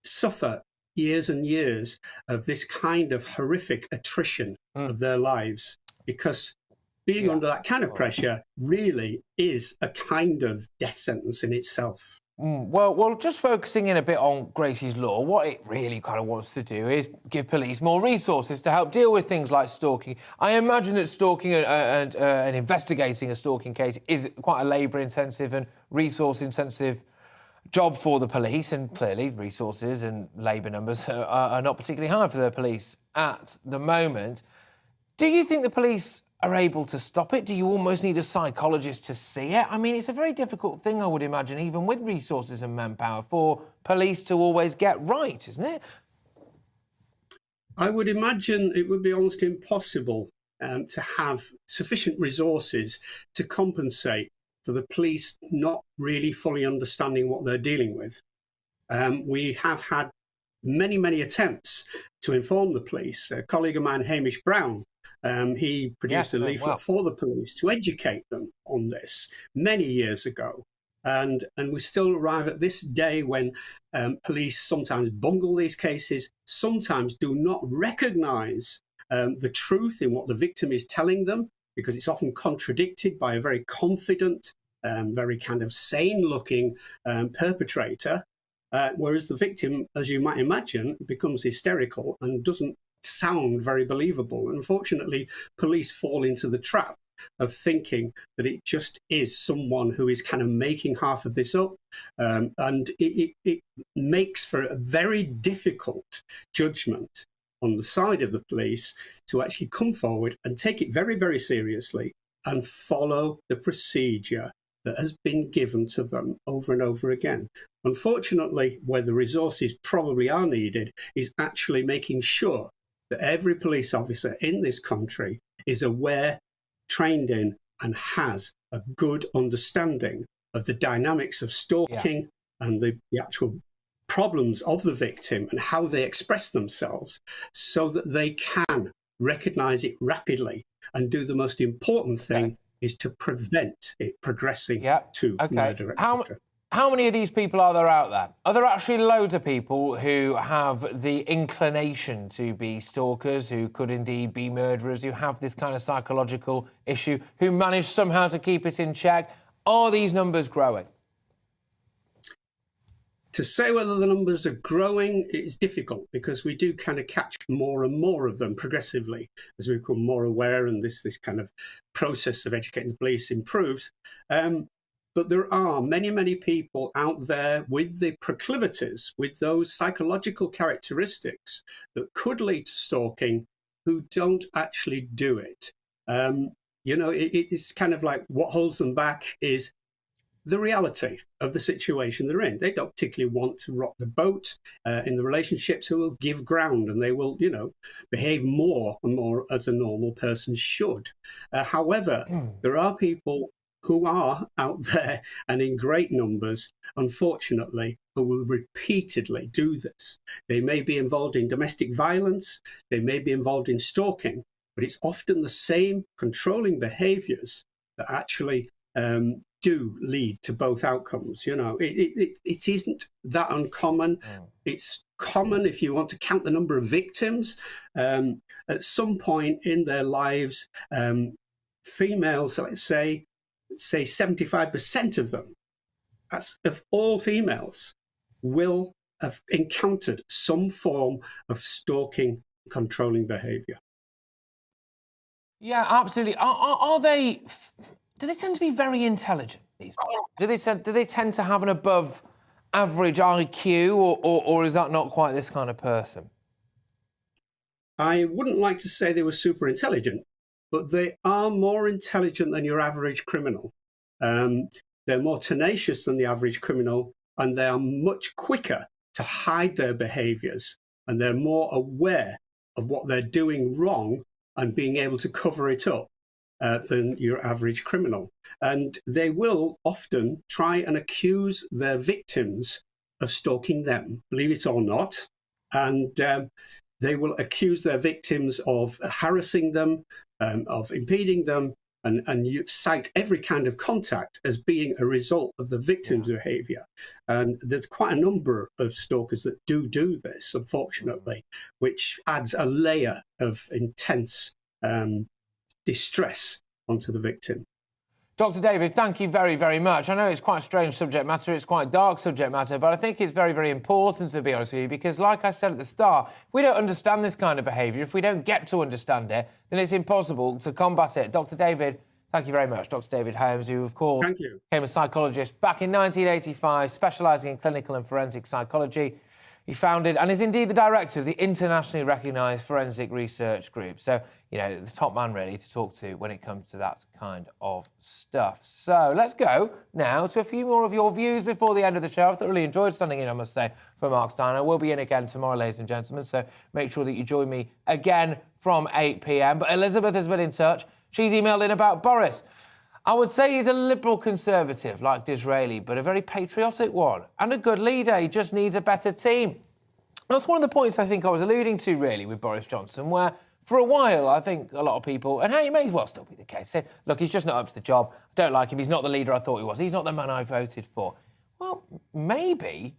suffer years and years of this kind of horrific attrition of their lives, because being under that kind of pressure really is a kind of death sentence in itself. Well, just focusing in a bit on Gracie's Law, what it really kind of wants to do is give police more resources to help deal with things like stalking. I imagine that stalking and investigating a stalking case is quite a labour-intensive and resource-intensive job for the police, and clearly resources and labour numbers are not particularly high for the police at the moment. Do you think the police are able to stop it? Do you almost need a psychologist to see it? I mean, it's a very difficult thing, I would imagine, even with resources and manpower, for police to always get right, isn't it? I would imagine it would be almost impossible to have sufficient resources to compensate for the police not really fully understanding what they're dealing with. We have had many, many attempts to inform the police. A colleague of mine, Hamish Brown, he produced a leaflet for the police to educate them on this many years ago. And we still arrive at this day when police sometimes bungle these cases, sometimes do not recognise the truth in what the victim is telling them, because it's often contradicted by a very confident, very kind of sane-looking perpetrator, whereas the victim, as you might imagine, becomes hysterical and doesn't sound very believable. Unfortunately, police fall into the trap of thinking that it just is someone who is kind of making half of this up, and it makes for a very difficult judgment on the side of the police to actually come forward and take it very, very seriously and follow the procedure that has been given to them over and over again. Unfortunately, where the resources probably are needed is actually making sure that every police officer in this country is aware, trained in, and has a good understanding of the dynamics of stalking and the actual problems of the victim and how they express themselves, so that they can recognise it rapidly and do the most important thing is to prevent it progressing to murder, etc. How many of these people are there out there? Are there actually loads of people who have the inclination to be stalkers, who could indeed be murderers, who have this kind of psychological issue, who manage somehow to keep it in check? Are these numbers growing? To say whether the numbers are growing is difficult, because we do kind of catch more and more of them progressively as we become more aware and this kind of process of educating the police improves. But there are many, many people out there with the proclivities, with those psychological characteristics that could lead to stalking, who don't actually do it. It's kind of like what holds them back is the reality of the situation they're in. They don't particularly want to rock the boat in the relationships, who will give ground, and they will, behave more and more as a normal person should. However, there are people who are out there, and in great numbers, unfortunately, who will repeatedly do this. They may be involved in domestic violence, they may be involved in stalking, but it's often the same controlling behaviours that actually do lead to both outcomes. It isn't that uncommon. It's common if you want to count the number of victims. At some point in their lives, females, let's say 75% of them, that's of all females, will have encountered some form of stalking, controlling behaviour. Yeah, absolutely. Are they? Do they tend to be very intelligent, these people? Do they tend to have an above average IQ, or is that not quite this kind of person? I wouldn't like to say they were super intelligent, but they are more intelligent than your average criminal. They're more tenacious than the average criminal, and they are much quicker to hide their behaviours, and they're more aware of what they're doing wrong and being able to cover it up than your average criminal. And they will often try and accuse their victims of stalking them, believe it or not. And they will accuse their victims of harassing them, of impeding them, and you cite every kind of contact as being a result of the victim's behaviour. And there's quite a number of stalkers that do this, unfortunately, which adds a layer of intense distress onto the victim. Dr. David, thank you very, very much. I know it's quite a strange subject matter, it's quite dark subject matter, but I think it's very, very important, to be honest with you, because like I said at the start, if we don't understand this kind of behaviour, if we don't get to understand it, then it's impossible to combat it. Dr. David, thank you very much. Dr. David Holmes, who, of course, became a psychologist back in 1985, specialising in clinical and forensic psychology. He founded and is indeed the director of the internationally recognised forensic research group. So, you know, the top man really to talk to when it comes to that kind of stuff. So let's go now to a few more of your views before the end of the show. I've thoroughly enjoyed standing in, I must say, for Mark Steyn. I will be in again tomorrow, ladies and gentlemen, so make sure that you join me again from 8 p.m. But Elizabeth has been in touch. She's emailed in about Boris. I would say he's a liberal conservative, like Disraeli, but a very patriotic one and a good leader. He just needs a better team. That's one of the points I think I was alluding to, really, with Boris Johnson, where for a while I think a lot of people, and it may well still be the case, said, look, he's just not up to the job. I don't like him. He's not the leader I thought he was. He's not the man I voted for. Well, maybe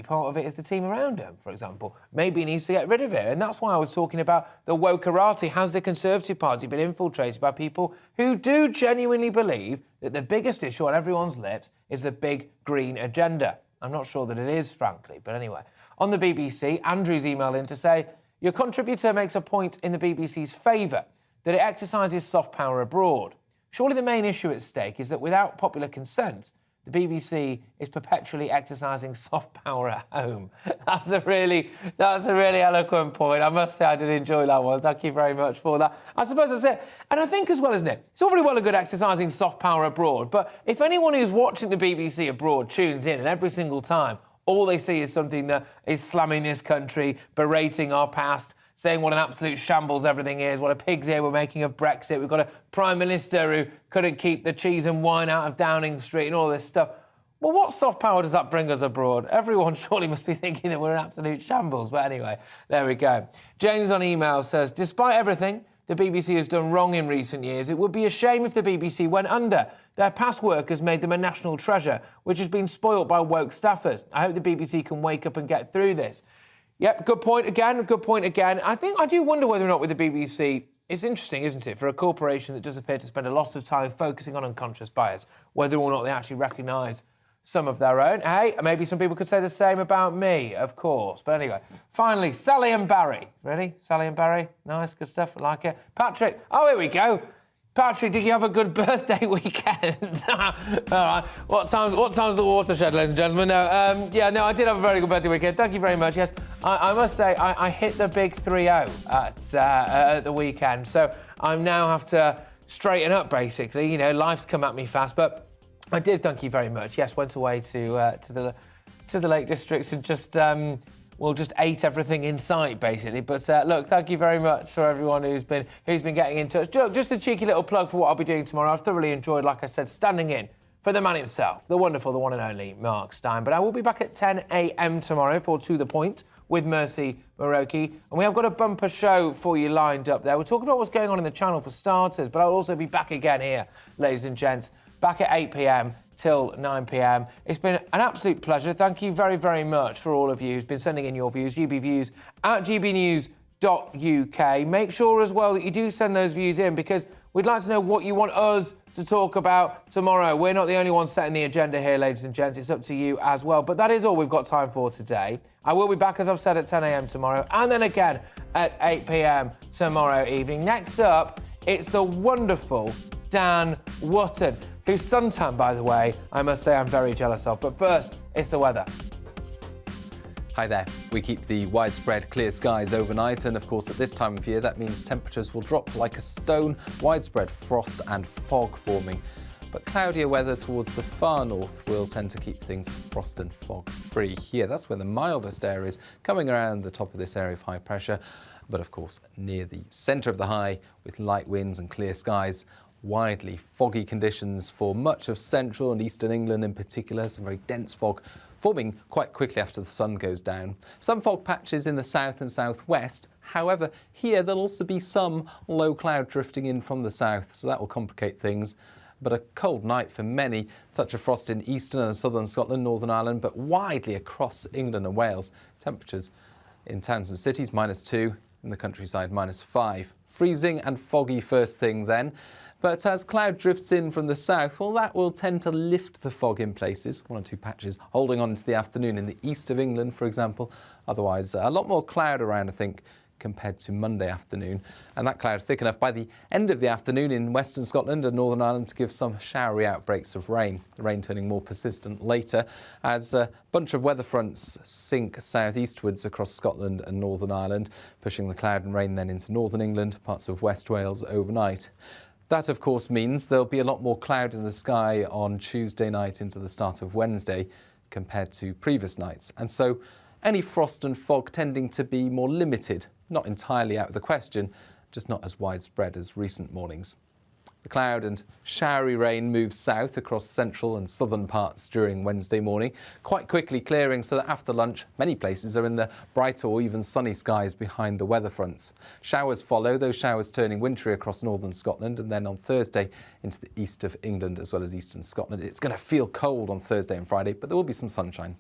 part of it is the team around him, for example. Maybe he needs to get rid of it. And that's why I was talking about the wokerati. Has the Conservative Party been infiltrated by people who do genuinely believe that the biggest issue on everyone's lips is the big green agenda? I'm not sure that it is, frankly, but anyway. On the BBC, Andrew's emailed in to say, your contributor makes a point in the BBC's favour that it exercises soft power abroad. Surely the main issue at stake is that without popular consent, the BBC is perpetually exercising soft power at home. That's a really eloquent point. I must say I did enjoy that one. Thank you very much for that. I suppose that's it. And I think as well, isn't it? It's all very well and good exercising soft power abroad, but if anyone who's watching the BBC abroad tunes in and every single time all they see is something that is slamming this country, berating our past, saying what an absolute shambles everything is, what a pig's ear we're making of Brexit. We've got a Prime Minister who couldn't keep the cheese and wine out of Downing Street and all this stuff. Well, what soft power does that bring us abroad? Everyone surely must be thinking that we're an absolute shambles. But anyway, there we go. James on email says, despite everything the BBC has done wrong in recent years, it would be a shame if the BBC went under. Their past work has made them a national treasure, which has been spoilt by woke staffers. I hope the BBC can wake up and get through this. Yep, good point again, good point again. I do wonder whether or not with the BBC, it's interesting, isn't it, for a corporation that does appear to spend a lot of time focusing on unconscious bias, whether or not they actually recognise some of their own. Hey, maybe some people could say the same about me, of course. But anyway, finally, Sally and Barry. Ready? Sally and Barry? Nice, good stuff, I like it. Patrick, oh, here we go. Patrick, did you have a good birthday weekend? All right. What time's the watershed, ladies and gentlemen? No, I did have a very good birthday weekend. Thank you very much. Yes, I must say I hit the big 3-0 at the weekend, so I now have to straighten up. Basically, you know, life's come at me fast, but I did. Thank you very much. Yes, went away to the Lake District and just ate everything in sight, basically. But look, thank you very much for everyone who's been getting in touch. Just a cheeky little plug for what I'll be doing tomorrow. I've thoroughly enjoyed, like I said, standing in for the man himself, the wonderful, the one and only Mark Steyn. But I will be back at 10 a.m. tomorrow for To The Point with Mercy Muroki. And we have got a bumper show for you lined up there. We're talking about what's going on in the channel for starters, but I'll also be back again here, ladies and gents, back at 8 p.m. till 9 p.m. It's been an absolute pleasure. Thank you very, very much for all of you who's been sending in your views, gbviews at gbnews.uk. Make sure as well that you do send those views in because we'd like to know what you want us to talk about tomorrow. We're not the only ones setting the agenda here, ladies and gents. It's up to you as well. But that is all we've got time for today. I will be back, as I've said, at 10 a.m. tomorrow and then again at 8 p.m. tomorrow evening. Next up, it's the wonderful Dan Wootton, whose suntan, by the way, I must say I'm very jealous of. But first, it's the weather. Hi there. We keep the widespread clear skies overnight, and of course at this time of year that means temperatures will drop like a stone, widespread frost and fog forming. But cloudier weather towards the far north will tend to keep things frost and fog free here. That's where the mildest air is, coming around the top of this area of high pressure, but of course near the centre of the high with light winds and clear skies. Widely foggy conditions for much of central and eastern England in particular, some very dense fog forming quite quickly after the sun goes down. Some fog patches in the south and southwest. However, here there'll also be some low cloud drifting in from the south, so that will complicate things. But a cold night for many, touch of frost in eastern and southern Scotland, Northern Ireland, but widely across England and Wales. Temperatures in towns and cities -2, in the countryside -5. Freezing and foggy first thing then. But as cloud drifts in from the south, well, that will tend to lift the fog in places. 1 or 2 patches holding on into the afternoon in the east of England, for example. Otherwise, a lot more cloud around, I think, compared to Monday afternoon. And that cloud thick enough by the end of the afternoon in western Scotland and Northern Ireland to give some showery outbreaks of rain. The rain turning more persistent later as a bunch of weather fronts sink southeastwards across Scotland and Northern Ireland, pushing the cloud and rain then into northern England, parts of West Wales overnight. That, of course, means there'll be a lot more cloud in the sky on Tuesday night into the start of Wednesday compared to previous nights. And so any frost and fog tending to be more limited, not entirely out of the question, just not as widespread as recent mornings. The cloud and showery rain moves south across central and southern parts during Wednesday morning, quite quickly clearing so that after lunch many places are in the bright or even sunny skies behind the weather fronts. Showers follow, those showers turning wintry across northern Scotland and then on Thursday into the east of England as well as eastern Scotland. It's going to feel cold on Thursday and Friday, but there will be some sunshine.